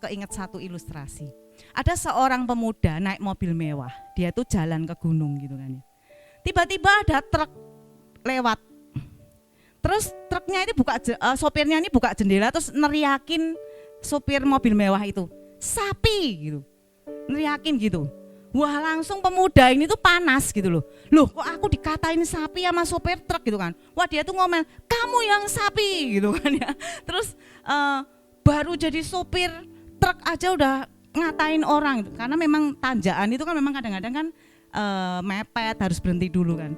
keinget satu ilustrasi. Ada seorang pemuda naik mobil mewah, dia tuh jalan ke gunung gitu kan ya. Tiba-tiba ada truk lewat. Terus truknya ini sopirnya ini buka jendela terus neriakin sopir mobil mewah itu, sapi gitu, neriakin gitu. Wah, langsung pemuda ini tuh panas gitu loh. Loh, kok aku dikatain sapi sama sopir truk gitu kan. Wah, dia tuh ngomel, kamu yang sapi gitu kan ya. Terus baru jadi sopir truk aja udah ngatain orang gitu. Karena memang tanjakan itu kan memang kadang-kadang kan mepet, harus berhenti dulu kan.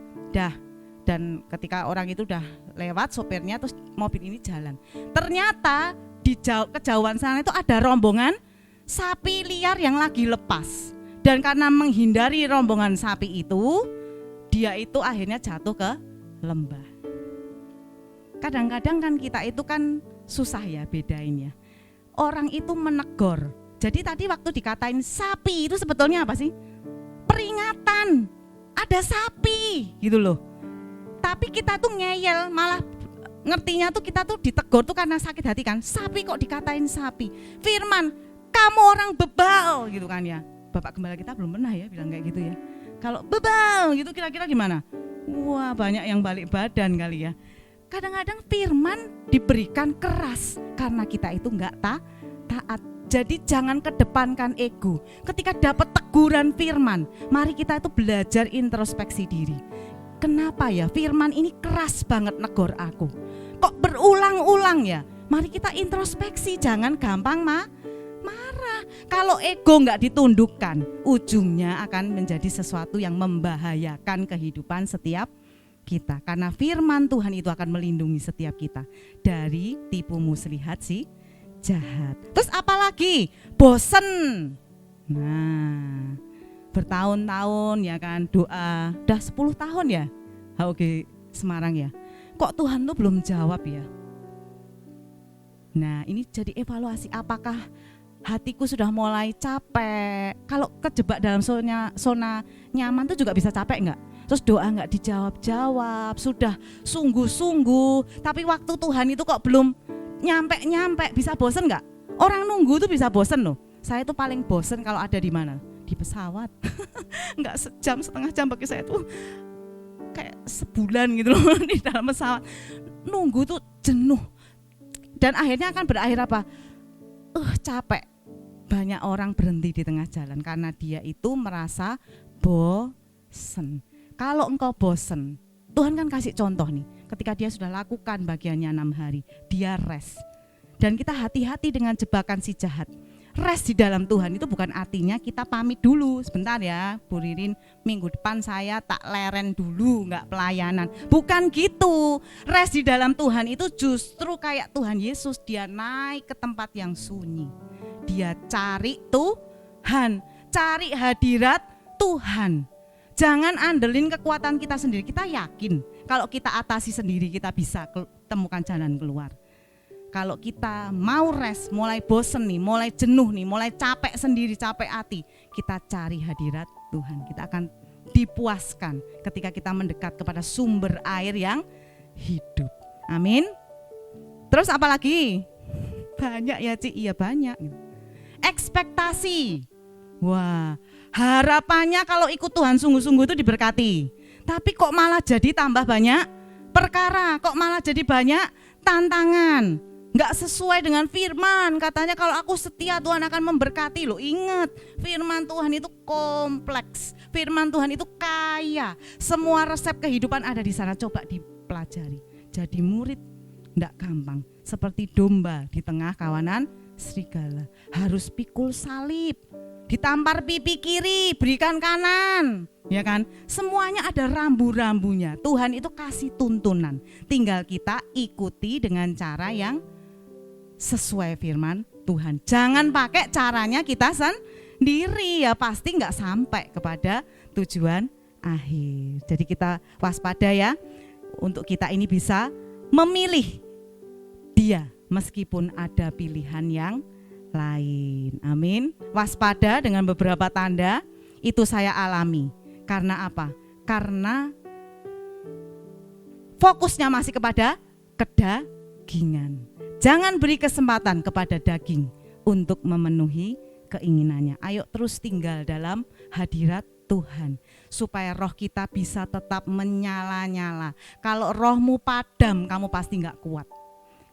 Dan ketika orang itu udah lewat sopirnya, terus mobil ini jalan. Ternyata di kejauhan sana itu ada rombongan sapi liar yang lagi lepas. Dan karena menghindari rombongan sapi itu, dia itu akhirnya jatuh ke lembah. Kadang-kadang kan kita itu kan susah ya bedainnya. Orang itu menegur, Jadi tadi waktu dikatain sapi itu sebetulnya apa sih? Peringatan, ada sapi gitu loh. Tapi kita tuh ngeyel, malah ngertinya tuh kita tuh ditegur tuh karena sakit hati kan. Sapi kok dikatain sapi? Firman, kamu orang bebal gitu kan ya. Bapak Gembala kita belum pernah ya bilang kayak gitu ya. Kalau bebal gitu kira-kira gimana? Wah, banyak yang balik badan kali ya. Kadang-kadang firman diberikan keras karena kita itu enggak taat. Jadi jangan kedepankan ego. Ketika dapat teguran firman, mari kita itu belajar introspeksi diri. Kenapa ya firman ini keras banget negor aku? Kok berulang-ulang ya? Mari kita introspeksi, jangan gampang marah. Kalau ego enggak ditundukkan, ujungnya akan menjadi sesuatu yang membahayakan kehidupan setiap kita. Karena firman Tuhan itu akan melindungi setiap kita dari tipu muslihat si jahat. Terus apalagi? Bosen. Nah, bertahun-tahun ya kan doa, udah 10 tahun ya HOG Semarang ya. Kok Tuhan tuh belum jawab ya? Nah, ini jadi evaluasi, apakah hatiku sudah mulai capek? Kalau kejebak dalam zona nyaman tuh juga bisa capek enggak? Terus doa enggak dijawab-jawab, sudah sungguh-sungguh, tapi waktu Tuhan itu kok belum nyampe, bisa bosen enggak? Orang nunggu tuh bisa bosen loh. Saya tuh paling bosen kalau ada di mana? Di pesawat. Enggak sejam, setengah jam bagi saya tuh kayak sebulan gitu loh di dalam pesawat. Nunggu tuh jenuh. Dan akhirnya akan berakhir apa? Capek. Banyak orang berhenti di tengah jalan karena dia itu merasa bosen. Kalau engkau bosen, Tuhan kan kasih contoh nih, ketika dia sudah lakukan bagiannya 6 hari, dia rest. Dan kita hati-hati dengan jebakan si jahat. Rest di dalam Tuhan itu bukan artinya kita pamit dulu, sebentar ya Bu Ririn, minggu depan saya tak leren dulu, enggak pelayanan. Bukan gitu. Rest di dalam Tuhan itu justru kayak Tuhan Yesus, dia naik ke tempat yang sunyi. Dia cari Tuhan, cari hadirat Tuhan. Jangan andelin kekuatan kita sendiri. Kita yakin kalau kita atasi sendiri kita bisa temukan jalan keluar. Kalau kita mau rest, mulai bosen nih, mulai jenuh nih, mulai capek sendiri, capek hati, kita cari hadirat Tuhan. Kita akan dipuaskan ketika kita mendekat kepada sumber air yang hidup. Amin. Terus apa lagi? Banyak ya Ci, iya banyak. Ekspektasi. Wah, harapannya kalau ikut Tuhan sungguh-sungguh itu diberkati. Tapi kok malah jadi tambah banyak perkara, kok malah jadi banyak tantangan. Enggak sesuai dengan firman. Katanya kalau aku setia Tuhan akan memberkati. Loh, ingat, firman Tuhan itu kompleks. Firman Tuhan itu kaya. Semua resep kehidupan ada di sana, coba dipelajari. Jadi murid enggak gampang. Seperti domba di tengah kawanan serigala. Harus pikul salib. Ditampar pipi kiri, berikan kanan, ya kan? Semuanya ada rambu-rambunya. Tuhan itu kasih tuntunan. Tinggal kita ikuti dengan cara yang sesuai firman Tuhan. Jangan pakai caranya kita sendiri, ya pasti nggak sampai kepada tujuan akhir. Jadi kita waspada ya, untuk kita ini bisa memilih Dia meskipun ada pilihan yang lain. Amin. Waspada dengan beberapa tanda itu saya alami. Karena apa? Karena fokusnya masih kepada kedagingan. Jangan beri kesempatan kepada daging untuk memenuhi keinginannya. Ayo terus tinggal dalam hadirat Tuhan supaya roh kita bisa tetap menyala-nyala. Kalau rohmu padam, kamu pasti enggak kuat.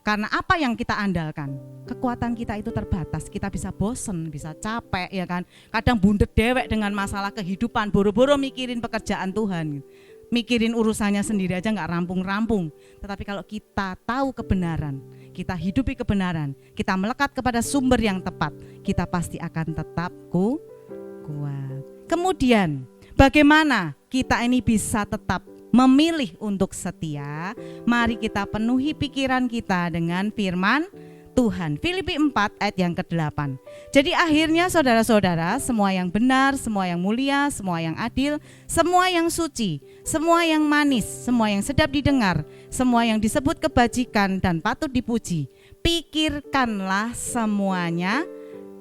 Karena apa yang kita andalkan? Kekuatan kita itu terbatas. Kita bisa bosen, bisa capek, ya kan? Kadang bundet dewek dengan masalah kehidupan, boro-boro mikirin pekerjaan Tuhan, mikirin urusannya sendiri aja nggak rampung-rampung. Tetapi kalau kita tahu kebenaran, kita hidupi kebenaran, kita melekat kepada sumber yang tepat, kita pasti akan tetap kuat. Kemudian, bagaimana kita ini bisa tetap memilih untuk setia? Mari kita penuhi pikiran kita dengan firman Tuhan. Filipi 4 ayat yang ke-8. Jadi akhirnya saudara-saudara, semua yang benar, semua yang mulia, semua yang adil, semua yang suci, semua yang manis, semua yang sedap didengar, semua yang disebut kebajikan dan patut dipuji, pikirkanlah semuanya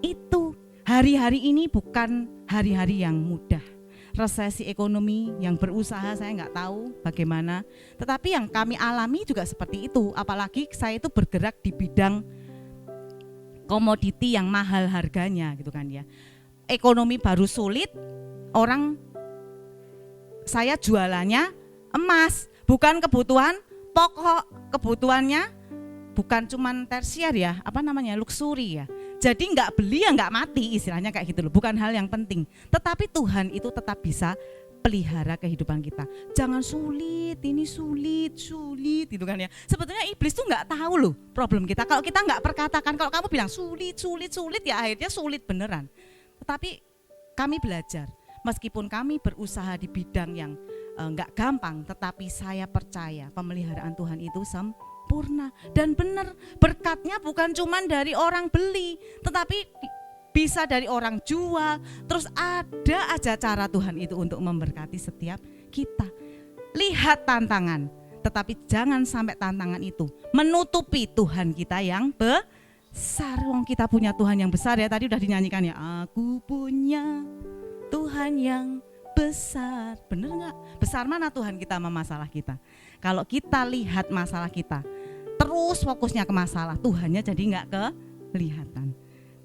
itu hari-hari ini bukan hari-hari yang mudah. Resesi ekonomi, yang berusaha saya nggak tahu bagaimana. Tetapi yang kami alami juga seperti itu. Apalagi saya itu bergerak di bidang komoditi yang mahal harganya gitu kan ya. Ekonomi baru sulit, saya jualannya emas, bukan kebutuhan pokok, kebutuhannya bukan cuman tersier ya, luxury ya. Jadi nggak beli ya nggak mati, istilahnya kayak gitu loh. Bukan hal yang penting. Tetapi Tuhan itu tetap bisa pelihara kehidupan kita. Jangan sulit, ini sulit gitu kan ya. Sebetulnya iblis tuh nggak tahu loh problem kita. Kalau kita nggak perkatakan, kalau kamu bilang sulit ya akhirnya sulit beneran. Tetapi kami belajar, meskipun kami berusaha di bidang yang nggak gampang, tetapi saya percaya pemeliharaan Tuhan itu sempurna dan benar. Berkatnya bukan cuman dari orang beli, tetapi bisa dari orang jual. Terus ada aja cara Tuhan itu untuk memberkati setiap kita. Lihat tantangan, tetapi jangan sampai tantangan itu menutupi Tuhan kita yang besar. Wong kita punya Tuhan yang besar ya, tadi udah dinyanyikan ya. Aku punya Tuhan yang besar. Bener gak? Besar mana Tuhan kita sama masalah kita? Kalau kita lihat masalah kita, terus fokusnya ke masalah, Tuhannya jadi gak kelihatan.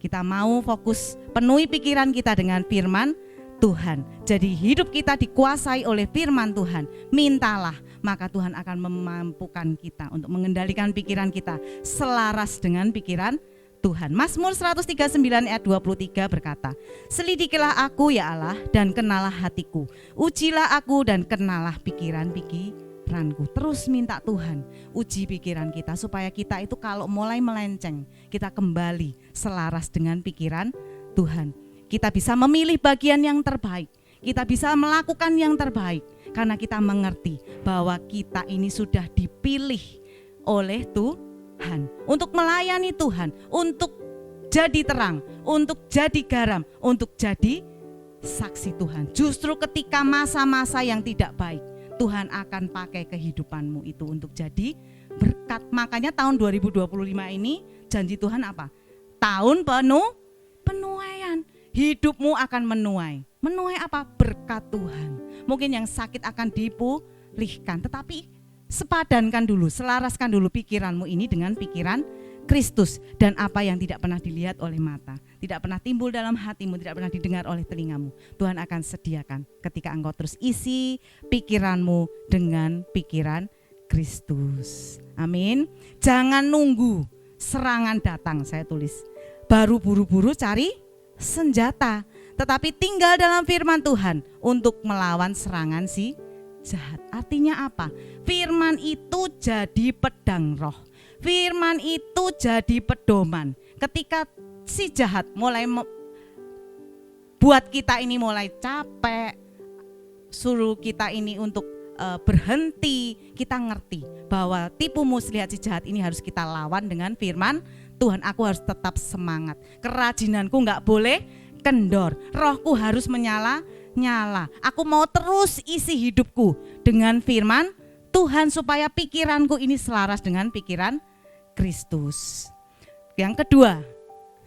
Kita mau fokus, penuhi pikiran kita dengan firman Tuhan. Jadi hidup kita dikuasai oleh firman Tuhan. Mintalah, maka Tuhan akan memampukan kita untuk mengendalikan pikiran kita selaras dengan pikiran Tuhan. Mazmur 139 ayat 23 berkata, selidikilah aku ya Allah dan kenalah hatiku. Ujilah aku dan kenalah pikiranku. Terus minta Tuhan uji pikiran kita supaya kita itu kalau mulai melenceng, kita kembali selaras dengan pikiran Tuhan. Kita bisa memilih bagian yang terbaik. Kita bisa melakukan yang terbaik karena kita mengerti bahwa kita ini sudah dipilih oleh Tuhan untuk melayani Tuhan, untuk jadi terang, untuk jadi garam, untuk jadi saksi Tuhan. Justru ketika masa-masa yang tidak baik, Tuhan akan pakai kehidupanmu itu untuk jadi berkat. Makanya tahun 2025 ini janji Tuhan apa? Tahun penuaian. Hidupmu akan menuai. Menuai apa? Berkat Tuhan. Mungkin yang sakit akan dipulihkan, tetapi sepadankan dulu, selaraskan dulu pikiranmu ini dengan pikiran Kristus. Dan apa yang tidak pernah dilihat oleh mata, tidak pernah timbul dalam hatimu, tidak pernah didengar oleh telingamu, Tuhan akan sediakan ketika engkau terus isi pikiranmu dengan pikiran Kristus. Amin. Jangan nunggu serangan datang, saya tulis. Baru buru-buru cari senjata, tetapi tinggal dalam firman Tuhan untuk melawan serangan si jahat. Artinya apa? Firman itu jadi pedang roh. Firman itu jadi pedoman. Ketika si jahat mulai buat kita ini mulai capek, suruh kita ini untuk berhenti, kita ngerti bahwa tipu muslihat si jahat ini harus kita lawan dengan firman Tuhan. Aku harus tetap semangat. Kerajinanku gak boleh kendor. Rohku harus menyala. Aku mau terus isi hidupku dengan firman Tuhan supaya pikiranku ini selaras dengan pikiran Kristus. Yang kedua,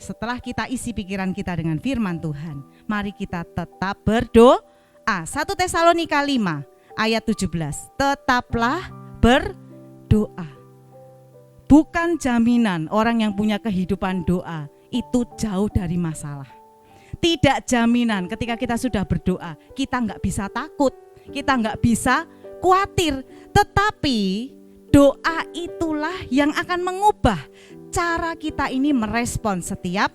setelah kita isi pikiran kita dengan firman Tuhan, mari kita tetap berdoa. 1 Tesalonika 5 ayat 17. Tetaplah berdoa. Bukan jaminan orang yang punya kehidupan doa itu jauh dari masalah. Tidak jaminan ketika kita sudah berdoa, kita nggak bisa takut, kita nggak bisa khawatir. Tetapi doa itulah yang akan mengubah cara kita ini merespon setiap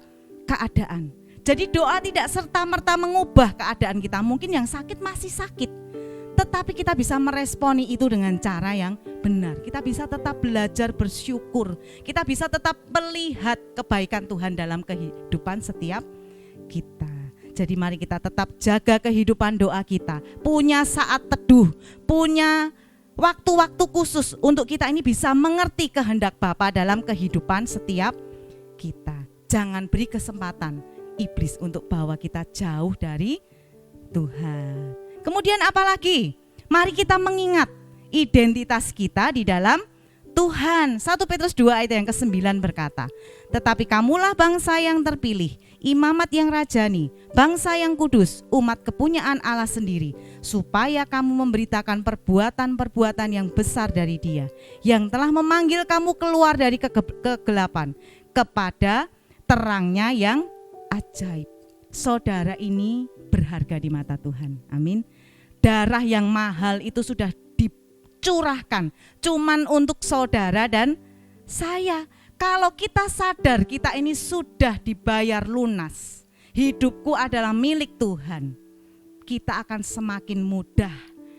keadaan. Jadi doa tidak serta-merta mengubah keadaan kita. Mungkin yang sakit masih sakit, tetapi kita bisa meresponi itu dengan cara yang benar. Kita bisa tetap belajar bersyukur. Kita bisa tetap melihat kebaikan Tuhan dalam kehidupan setiap kita. Jadi mari kita tetap jaga kehidupan doa kita. Punya saat teduh, punya waktu-waktu khusus untuk kita ini bisa mengerti kehendak Bapa dalam kehidupan setiap kita. Jangan beri kesempatan iblis untuk bawa kita jauh dari Tuhan. Kemudian apalagi? Mari kita mengingat identitas kita di dalam Tuhan, 1 Petrus 2 ayat yang ke-9 berkata, tetapi kamulah bangsa yang terpilih, imamat yang rajani, bangsa yang kudus, umat kepunyaan Allah sendiri, supaya kamu memberitakan perbuatan-perbuatan yang besar dari Dia, yang telah memanggil kamu keluar dari kegelapan kepada terangnya yang ajaib. Saudara ini berharga di mata Tuhan. Amin. Darah yang mahal itu sudah curahkan cuman untuk saudara dan saya. Kalau kita sadar kita ini sudah dibayar lunas, hidupku adalah milik Tuhan, kita akan semakin mudah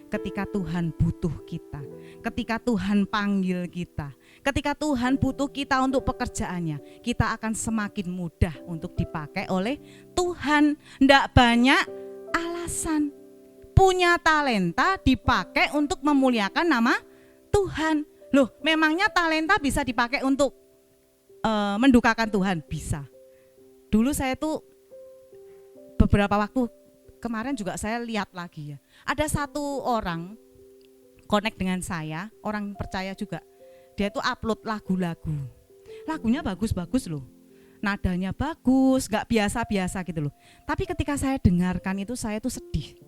ketika Tuhan butuh kita, ketika Tuhan panggil kita, ketika Tuhan butuh kita untuk pekerjaannya, kita akan semakin mudah untuk dipakai oleh Tuhan. Tidak banyak alasan. Punya talenta dipakai untuk memuliakan nama Tuhan. Loh, memangnya talenta bisa dipakai untuk mendukakan Tuhan? Bisa. Dulu saya tuh beberapa waktu kemarin juga saya lihat lagi ya. Ada satu orang connect dengan saya, orang percaya juga. Dia tuh upload lagu-lagu. Lagunya bagus-bagus loh. Nadanya bagus, gak biasa-biasa gitu loh. Tapi ketika saya dengarkan itu saya tuh sedih.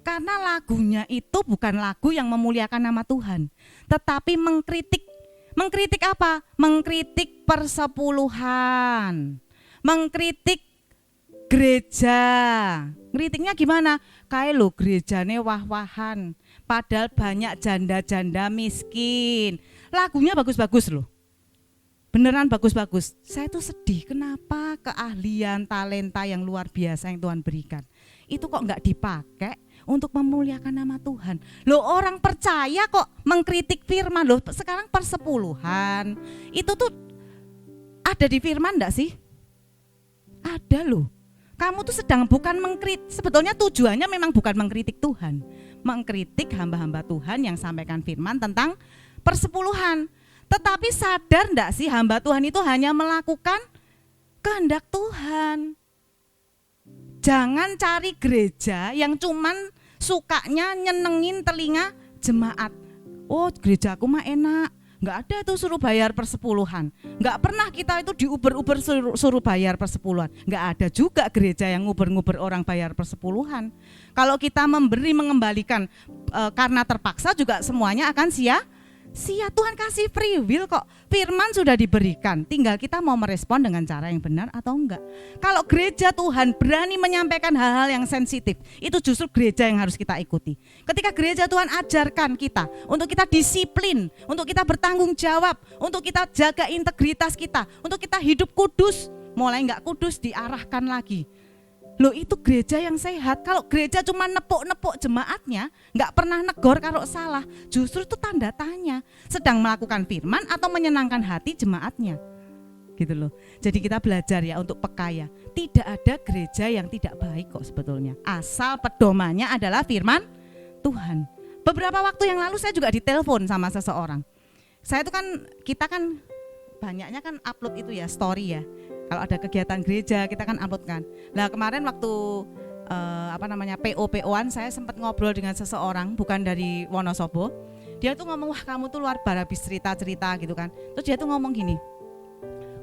Karena lagunya itu bukan lagu yang memuliakan nama Tuhan, tetapi mengkritik. Mengkritik apa? Mengkritik persepuluhan, mengkritik gereja. Ngeritiknya gimana? Kayak lo gerejane wah-wahan, padahal banyak janda-janda miskin. Lagunya bagus-bagus loh, beneran bagus-bagus. Saya tuh sedih, kenapa keahlian, talenta yang luar biasa yang Tuhan berikan itu kok nggak dipakai untuk memuliakan nama Tuhan. Loh, orang percaya kok mengkritik firman. Loh, sekarang persepuluhan itu tuh ada di firman enggak sih? Ada loh. Kamu tuh sedang bukan mengkritik, sebetulnya tujuannya memang bukan mengkritik Tuhan, mengkritik hamba-hamba Tuhan yang sampaikan firman tentang persepuluhan. Tetapi sadar enggak sih hamba Tuhan itu hanya melakukan kehendak Tuhan. Jangan cari gereja yang cuman sukanya nyenengin telinga jemaat. Oh, gerejaku mah enak, nggak ada tuh suruh bayar persepuluhan. Nggak pernah kita itu diuber-uber suruh bayar persepuluhan. Nggak ada juga gereja yang nguber-nguber orang bayar persepuluhan. Kalau kita memberi mengembalikan karena terpaksa juga semuanya akan sia-sia. Tuhan kasih free will kok. Firman sudah diberikan, tinggal kita mau merespon dengan cara yang benar atau enggak. Kalau gereja Tuhan berani menyampaikan hal-hal yang sensitif, itu justru gereja yang harus kita ikuti. Ketika gereja Tuhan ajarkan kita untuk kita disiplin, untuk kita bertanggung jawab, untuk kita jaga integritas kita, untuk kita hidup kudus, mulai enggak kudus diarahkan lagi. Loh, itu gereja yang sehat. Kalau gereja cuma nepuk-nepuk jemaatnya, nggak pernah negor kalau salah, justru itu tanda tanya, sedang melakukan firman atau menyenangkan hati jemaatnya, gitu loh. Jadi kita belajar ya untuk peka ya. Tidak ada gereja yang tidak baik kok sebetulnya, asal pedomannya adalah firman Tuhan. Beberapa waktu yang lalu saya juga ditelepon sama seseorang. Saya itu kan, kita kan banyaknya kan upload itu ya, story ya. Kalau ada kegiatan gereja kita kan upload kan. Nah, kemarin waktu PO-an saya sempat ngobrol dengan seseorang bukan dari Wonosobo. Dia tuh ngomong, wah kamu tuh luar biasa habis cerita-cerita gitu kan. Terus dia tuh ngomong gini,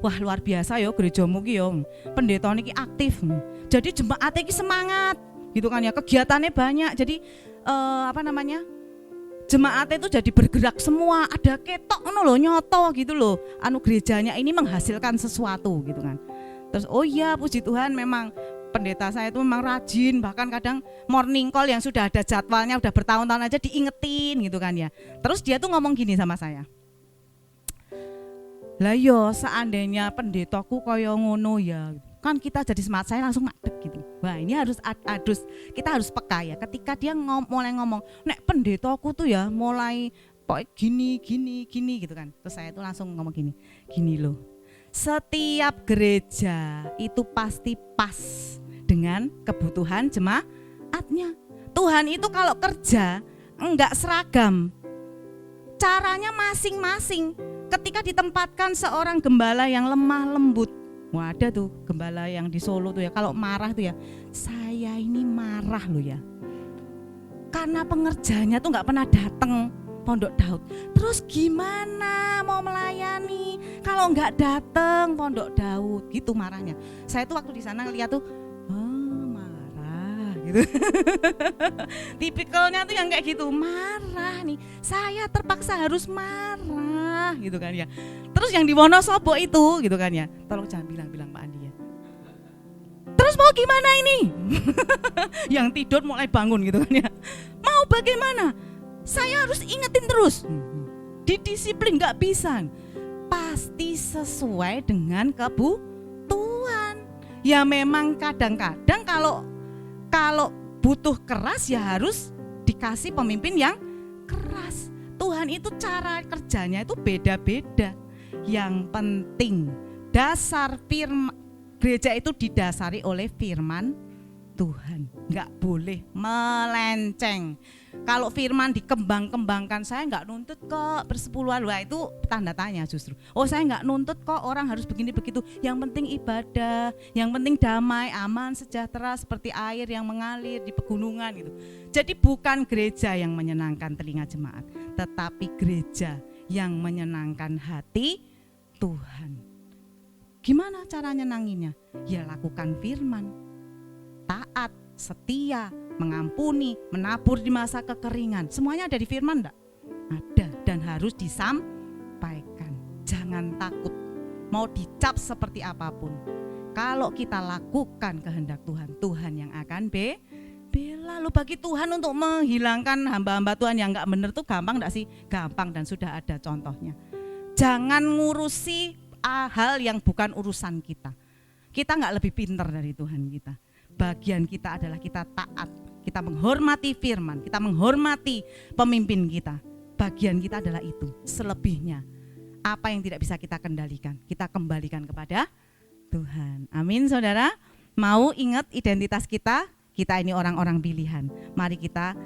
wah luar biasa yo gerejamu ki yo, pendeta niki aktif. Jadi jemaat iki semangat gitu kan ya, kegiatannya banyak. Jadi jemaatnya itu jadi bergerak semua, ada ketok loh, nyoto gitu loh. Gerejanya ini menghasilkan sesuatu gitu kan. Terus oh iya puji Tuhan, memang pendeta saya itu memang rajin, bahkan kadang morning call yang sudah ada jadwalnya udah bertahun-tahun aja diingetin gitu kan ya. Terus dia tuh ngomong gini sama saya, lah yo seandainya pendetaku kaya ngono ya, kan kita jadi semangat. Saya langsung ngadeg gitu. Wah, ini kita harus peka ya. Ketika dia mulai ngomong, nek pendetaku tuh ya mulai gini gitu kan. Terus saya tuh langsung ngomong gini loh. Setiap gereja itu pasti pas dengan kebutuhan jemaatnya. Tuhan itu kalau kerja enggak seragam, caranya masing-masing. Ketika ditempatkan seorang gembala yang lemah lembut, wah ada tuh gembala yang di Solo tuh ya, kalau marah tuh ya, saya ini marah loh ya, karena pengerjanya tuh nggak pernah datang Pondok Daud. Terus gimana mau melayani kalau nggak datang Pondok Daud? Gitu marahnya. Saya tuh waktu di sana ngeliat tuh, marah gitu. Tipikalnya tuh yang kayak gitu, marah nih. Saya terpaksa harus marah gitu kan ya. Terus yang di Wonosobo itu gitu kan ya. Tolong jangan bilang-bilang Pak Andi ya. Terus mau gimana ini? Yang tidur mulai bangun gitu kan ya. Mau bagaimana? Saya harus ingetin terus. Didisiplin nggak bisa. Pasti sesuai dengan kebutuhan. Ya memang kadang-kadang kalau butuh keras ya harus dikasih pemimpin yang keras. Tuhan itu cara kerjanya itu beda-beda. Yang penting dasar firman gereja itu didasari oleh firman Tuhan. Nggak boleh melenceng. Kalau firman dikembang-kembangkan, saya nggak nuntut kok bersepuluhan, wah itu tanda tanya justru. Oh saya nggak nuntut kok orang harus begini begitu. Yang penting ibadah, yang penting damai, aman, sejahtera seperti air yang mengalir di pegunungan gitu. Jadi bukan gereja yang menyenangkan telinga jemaat, tetapi gereja yang menyenangkan hati Tuhan. Gimana cara nyenanginya? Ya lakukan firman, taat, setia, mengampuni, menabur di masa kekeringan. Semuanya ada di firman enggak? Ada dan harus disampaikan. Jangan takut mau dicap seperti apapun. Kalau kita lakukan kehendak Tuhan, Tuhan yang akan bela. Lu bagi Tuhan untuk menghilangkan hamba-hamba Tuhan yang enggak benar tuh gampang enggak sih? Gampang dan sudah ada contohnya. Jangan ngurusi hal yang bukan urusan kita. Kita enggak lebih pintar dari Tuhan kita. Bagian kita adalah kita taat, kita menghormati firman, kita menghormati pemimpin kita. Bagian kita adalah itu. Selebihnya apa yang tidak bisa kita kendalikan, kita kembalikan kepada Tuhan. Amin saudara. Mau ingat identitas kita? Kita ini orang-orang pilihan. Mari kita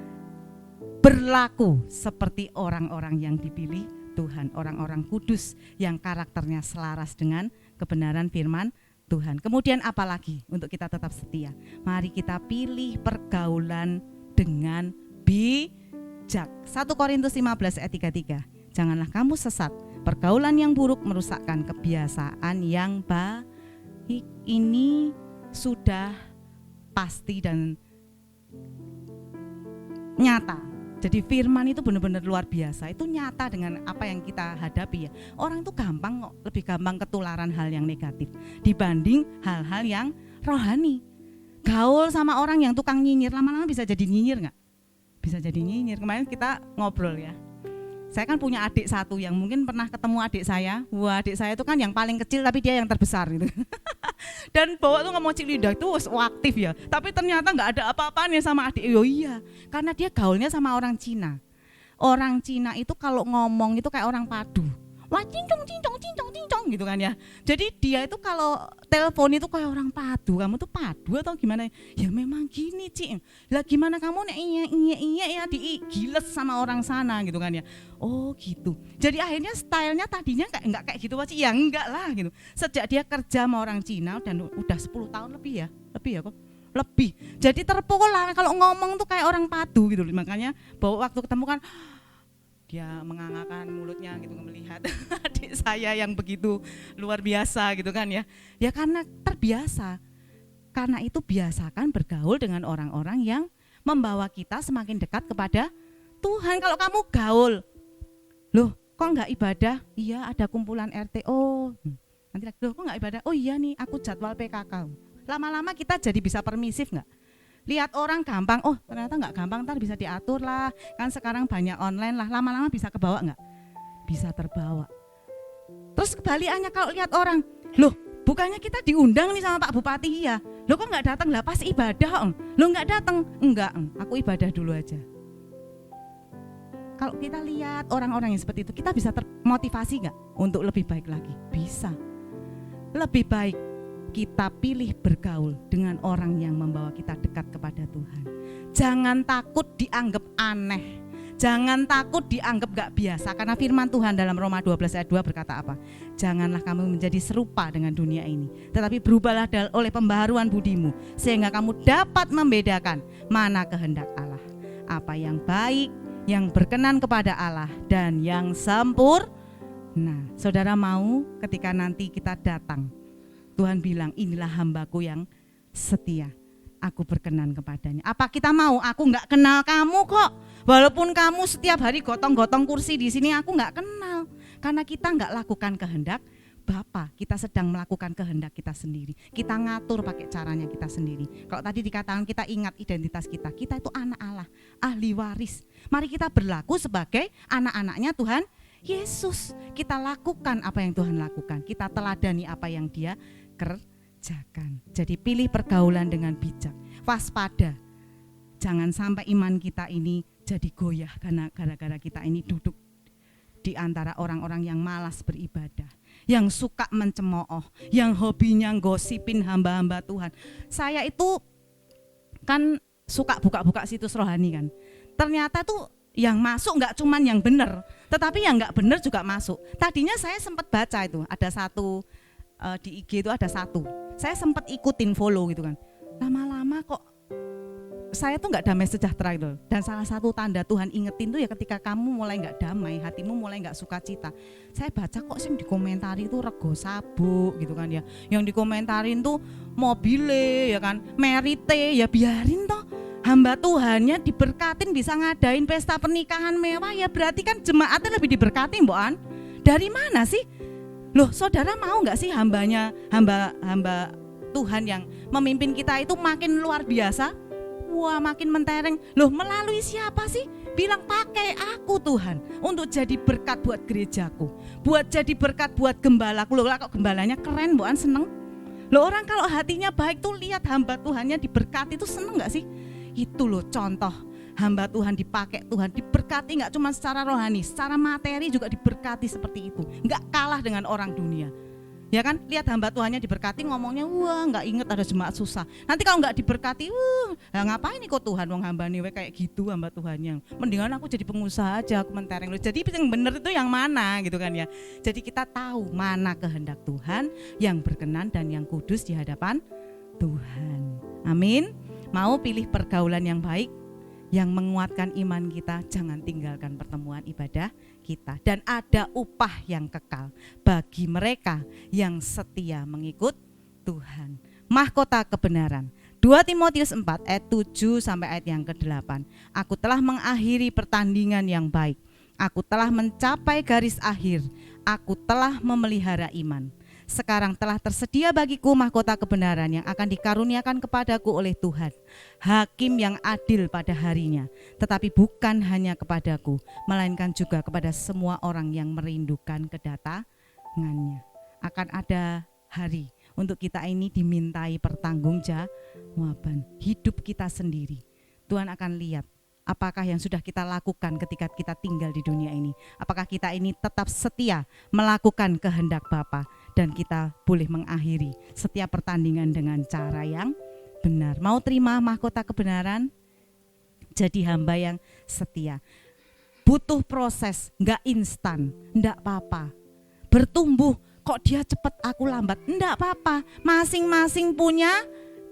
berlaku seperti orang-orang yang dipilih Tuhan, orang-orang kudus yang karakternya selaras dengan kebenaran firman Tuhan. Kemudian apalagi untuk kita tetap setia? Mari kita pilih pergaulan dengan bijak. 1 Korintus 15 ayat 33. Janganlah kamu sesat. Pergaulan yang buruk merusakkan kebiasaan yang baik. Ini sudah pasti dan nyata. Jadi firman itu benar-benar luar biasa. Itu nyata dengan apa yang kita hadapi ya. Orang itu gampang kok, lebih gampang ketularan hal yang negatif dibanding hal-hal yang rohani. Gaul sama orang yang tukang nyinyir, lama-lama bisa jadi nyinyir nggak? Bisa jadi nyinyir. Kemarin kita ngobrol ya. Saya kan punya adik satu yang mungkin pernah ketemu adik saya. Wah, adik saya itu kan yang paling kecil tapi dia yang terbesar gitu. Dan bawa tuh ngomong lidah itu aktif ya. Tapi ternyata nggak ada apa-apanya sama adik. Oh iya, karena dia gaulnya sama orang Cina. Orang Cina itu kalau ngomong itu kayak orang padu. Wah cincong cincong cincong cincong gitu kan ya. Jadi dia itu kalau telepon itu kayak orang padu. Kamu tuh padu atau gimana? Ya memang gini Cik. Lah gimana kamu nek iya ya digiles sama orang sana gitu kan ya. Oh gitu. Jadi akhirnya stylenya tadinya enggak kayak gitu Cik. Ya enggak lah gitu. Sejak dia kerja sama orang Cina dan udah 10 tahun lebih ya. Lebih ya kok. Lebih. Jadi terpola kalau ngomong tuh kayak orang padu gitu. Makanya bahwa waktu ketemu kan dia mengangakan mulutnya gitu melihat adik saya yang begitu luar biasa gitu kan ya. Ya karena terbiasa. Karena itu biasakan bergaul dengan orang-orang yang membawa kita semakin dekat kepada Tuhan. Kalau kamu gaul, loh kok enggak ibadah? Iya ada kumpulan RT. Oh nanti lagi, loh kok enggak ibadah? Oh iya nih aku jadwal PKK. Lama-lama kita jadi bisa permisif enggak? Lihat orang gampang, oh ternyata nggak gampang, ntar bisa diatur lah. Kan sekarang banyak online lah, lama-lama bisa kebawa nggak? Bisa terbawa. Terus kebalikannya kalau lihat orang, loh bukannya kita diundang nih sama Pak Bupati ya? Loh kok nggak datang? Lah pas ibadah, loh nggak datang? Enggak, aku ibadah dulu aja. Kalau kita lihat orang-orang yang seperti itu, kita bisa termotivasi nggak untuk lebih baik lagi? Bisa. Lebih baik kita pilih bergaul dengan orang yang membawa kita dekat kepada Tuhan. Jangan takut dianggap aneh. Jangan takut dianggap gak biasa. Karena firman Tuhan dalam Roma 12 ayat 2 berkata apa? Janganlah kamu menjadi serupa dengan dunia ini, tetapi berubahlah oleh pembaharuan budimu, sehingga kamu dapat membedakan mana kehendak Allah, apa yang baik, yang berkenan kepada Allah, dan yang sempurna. Saudara mau ketika nanti kita datang, Tuhan bilang, inilah hambaku yang setia, aku berkenan kepadanya. Apa kita mau? Aku nggak kenal kamu kok. Walaupun kamu setiap hari gotong-gotong kursi di sini, aku nggak kenal. Karena kita nggak lakukan kehendak Bapa, kita sedang melakukan kehendak kita sendiri. Kita ngatur pakai caranya kita sendiri. Kalau tadi dikatakan kita ingat identitas kita itu anak Allah, ahli waris. Mari kita berlaku sebagai anak-anaknya Tuhan Yesus. Kita lakukan apa yang Tuhan lakukan. Kita teladani apa yang Dia kerjakan. Jadi pilih pergaulan dengan bijak. Waspada. Jangan sampai iman kita ini jadi goyah karena gara-gara kita ini duduk di antara orang-orang yang malas beribadah, yang suka mencemooh, yang hobinya gosipin hamba-hamba Tuhan. Saya itu kan suka buka-buka situs rohani kan. Ternyata tuh yang masuk nggak cuman yang benar, tetapi yang nggak benar juga masuk. Tadinya saya sempat baca itu, ada satu di IG itu ada satu. Saya sempat ikutin follow gitu kan. Lama-lama kok saya tuh nggak damai sejahtera gitu. Dan salah satu tanda Tuhan ingetin tuh ya ketika kamu mulai nggak damai, hatimu mulai nggak sukacita. Saya baca kok sih dikomentari tuh rego sabuk gitu kan ya. Yang dikomentarin tuh mobile ya kan, merite, ya biarin toh. Hamba Tuhannya diberkatin bisa ngadain pesta pernikahan mewah, ya berarti kan jemaatnya lebih diberkati Mbok An. Dari mana sih? Loh, saudara mau nggak sih hamba Tuhan yang memimpin kita itu makin luar biasa? Wah, makin mentereng. Loh, melalui siapa sih? Bilang pakai aku Tuhan untuk jadi berkat buat gerejaku, buat jadi berkat buat gembalaku. Loh, kok gembalanya keren, Mbok An seneng? Loh, orang kalau hatinya baik tuh lihat hamba Tuhannya diberkati tuh seneng gak sih? Itu loh contoh hamba Tuhan dipakai Tuhan, diberkati gak cuma secara rohani, secara materi juga diberkati seperti itu. Gak kalah dengan orang dunia. Ya kan, lihat hamba Tuhannya diberkati ngomongnya, wah nggak inget ada jemaat susah. Nanti kalau nggak diberkati, ngapain nih kok Tuhan wong hamba nih kayak gitu hamba Tuhannya. Mendingan aku jadi pengusaha aja, aku mentereng. Jadi yang benar itu yang mana gitu kan ya. Jadi kita tahu mana kehendak Tuhan yang berkenan dan yang kudus di hadapan Tuhan. Amin. Mau pilih pergaulan yang baik, yang menguatkan iman kita, jangan tinggalkan pertemuan ibadah kita. Dan ada upah yang kekal bagi mereka yang setia mengikut Tuhan. Mahkota kebenaran. 2 Timotius 4 ayat 7 sampai ayat yang ke-8. Aku telah mengakhiri pertandingan yang baik. Aku telah mencapai garis akhir. Aku telah memelihara iman. Sekarang telah tersedia bagiku mahkota kebenaran yang akan dikaruniakan kepadaku oleh Tuhan, Hakim yang adil pada harinya, tetapi bukan hanya kepadaku, melainkan juga kepada semua orang yang merindukan kedatangannya. Akan ada hari untuk kita ini dimintai pertanggungjawaban hidup kita sendiri. Tuhan akan lihat apakah yang sudah kita lakukan ketika kita tinggal di dunia ini. Apakah kita ini tetap setia melakukan kehendak Bapa, dan kita boleh mengakhiri setiap pertandingan dengan cara yang benar. Mau terima mahkota kebenaran? Jadi hamba yang setia. Butuh proses, enggak instan, enggak apa-apa. Bertumbuh, kok dia cepat aku lambat, enggak apa-apa. Masing-masing punya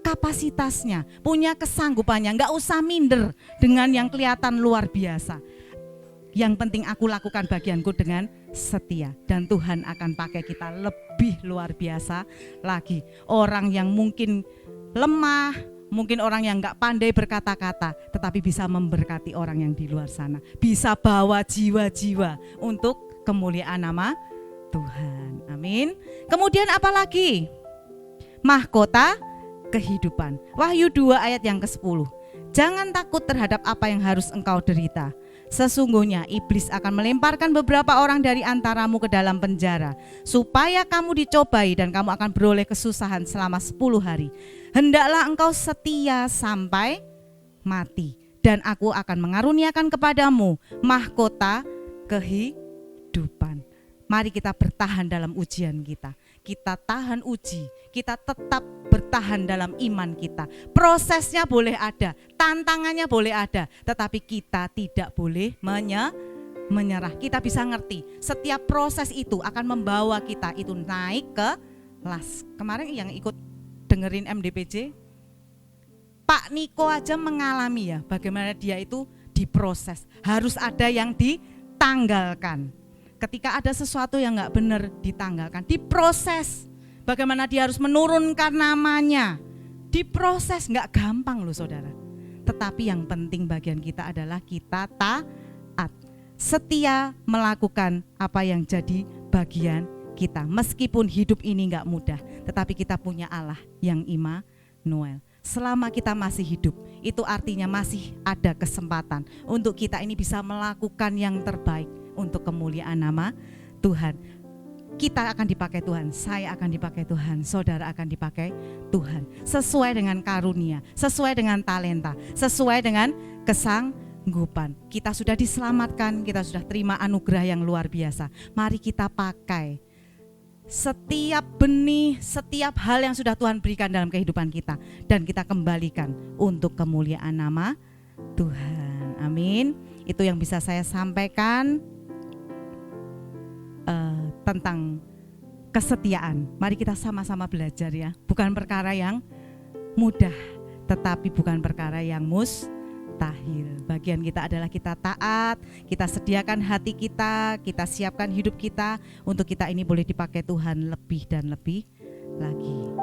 kapasitasnya, punya kesanggupannya, enggak usah minder dengan yang kelihatan luar biasa. Yang penting aku lakukan bagianku dengan setia, dan Tuhan akan pakai kita lebih luar biasa lagi. Orang yang mungkin lemah, mungkin orang yang gak pandai berkata-kata, tetapi bisa memberkati orang yang di luar sana. Bisa bawa jiwa-jiwa untuk kemuliaan nama Tuhan. Amin. Kemudian apa lagi? Mahkota kehidupan. Wahyu 2 ayat yang ke-10. Jangan takut terhadap apa yang harus engkau derita. Sesungguhnya iblis akan melemparkan beberapa orang dari antaramu ke dalam penjara, supaya kamu dicobai dan kamu akan beroleh kesusahan selama 10 hari. Hendaklah engkau setia sampai mati, dan aku akan mengaruniakan kepadamu mahkota kehidupan. Mari kita bertahan dalam ujian kita. Kita tahan uji, kita tetap bertahan dalam iman kita. Prosesnya boleh ada, tantangannya boleh ada, tetapi kita tidak boleh menyerah. Kita bisa ngerti, setiap proses itu akan membawa kita itu naik ke kelas. Kemarin yang ikut dengerin MDPJ, Pak Niko aja mengalami ya, bagaimana dia itu diproses, harus ada yang ditanggalkan. Ketika ada sesuatu yang gak benar, ditanggalkan, diproses. Bagaimana dia harus menurunkan namanya, diproses, gak gampang loh saudara. Tetapi yang penting bagian kita adalah kita taat, setia melakukan apa yang jadi bagian kita. Meskipun hidup ini gak mudah, tetapi kita punya Allah yang Immanuel. Selama kita masih hidup, itu artinya masih ada kesempatan untuk kita ini bisa melakukan yang terbaik untuk kemuliaan nama Tuhan. Kita akan dipakai Tuhan, saya akan dipakai Tuhan, saudara akan dipakai Tuhan. Sesuai dengan karunia, sesuai dengan talenta, sesuai dengan kesanggupan. Kita sudah diselamatkan, kita sudah terima anugerah yang luar biasa. Mari kita pakai setiap benih, setiap hal yang sudah Tuhan berikan dalam kehidupan kita, dan kita kembalikan untuk kemuliaan nama Tuhan. Amin. Itu yang bisa saya sampaikan tentang kesetiaan. Mari kita sama-sama belajar ya. Bukan perkara yang mudah, tetapi bukan perkara yang mustahil. Bagian kita adalah kita taat, kita sediakan hati kita siapkan hidup kita untuk kita ini boleh dipakai Tuhan lebih dan lebih lagi.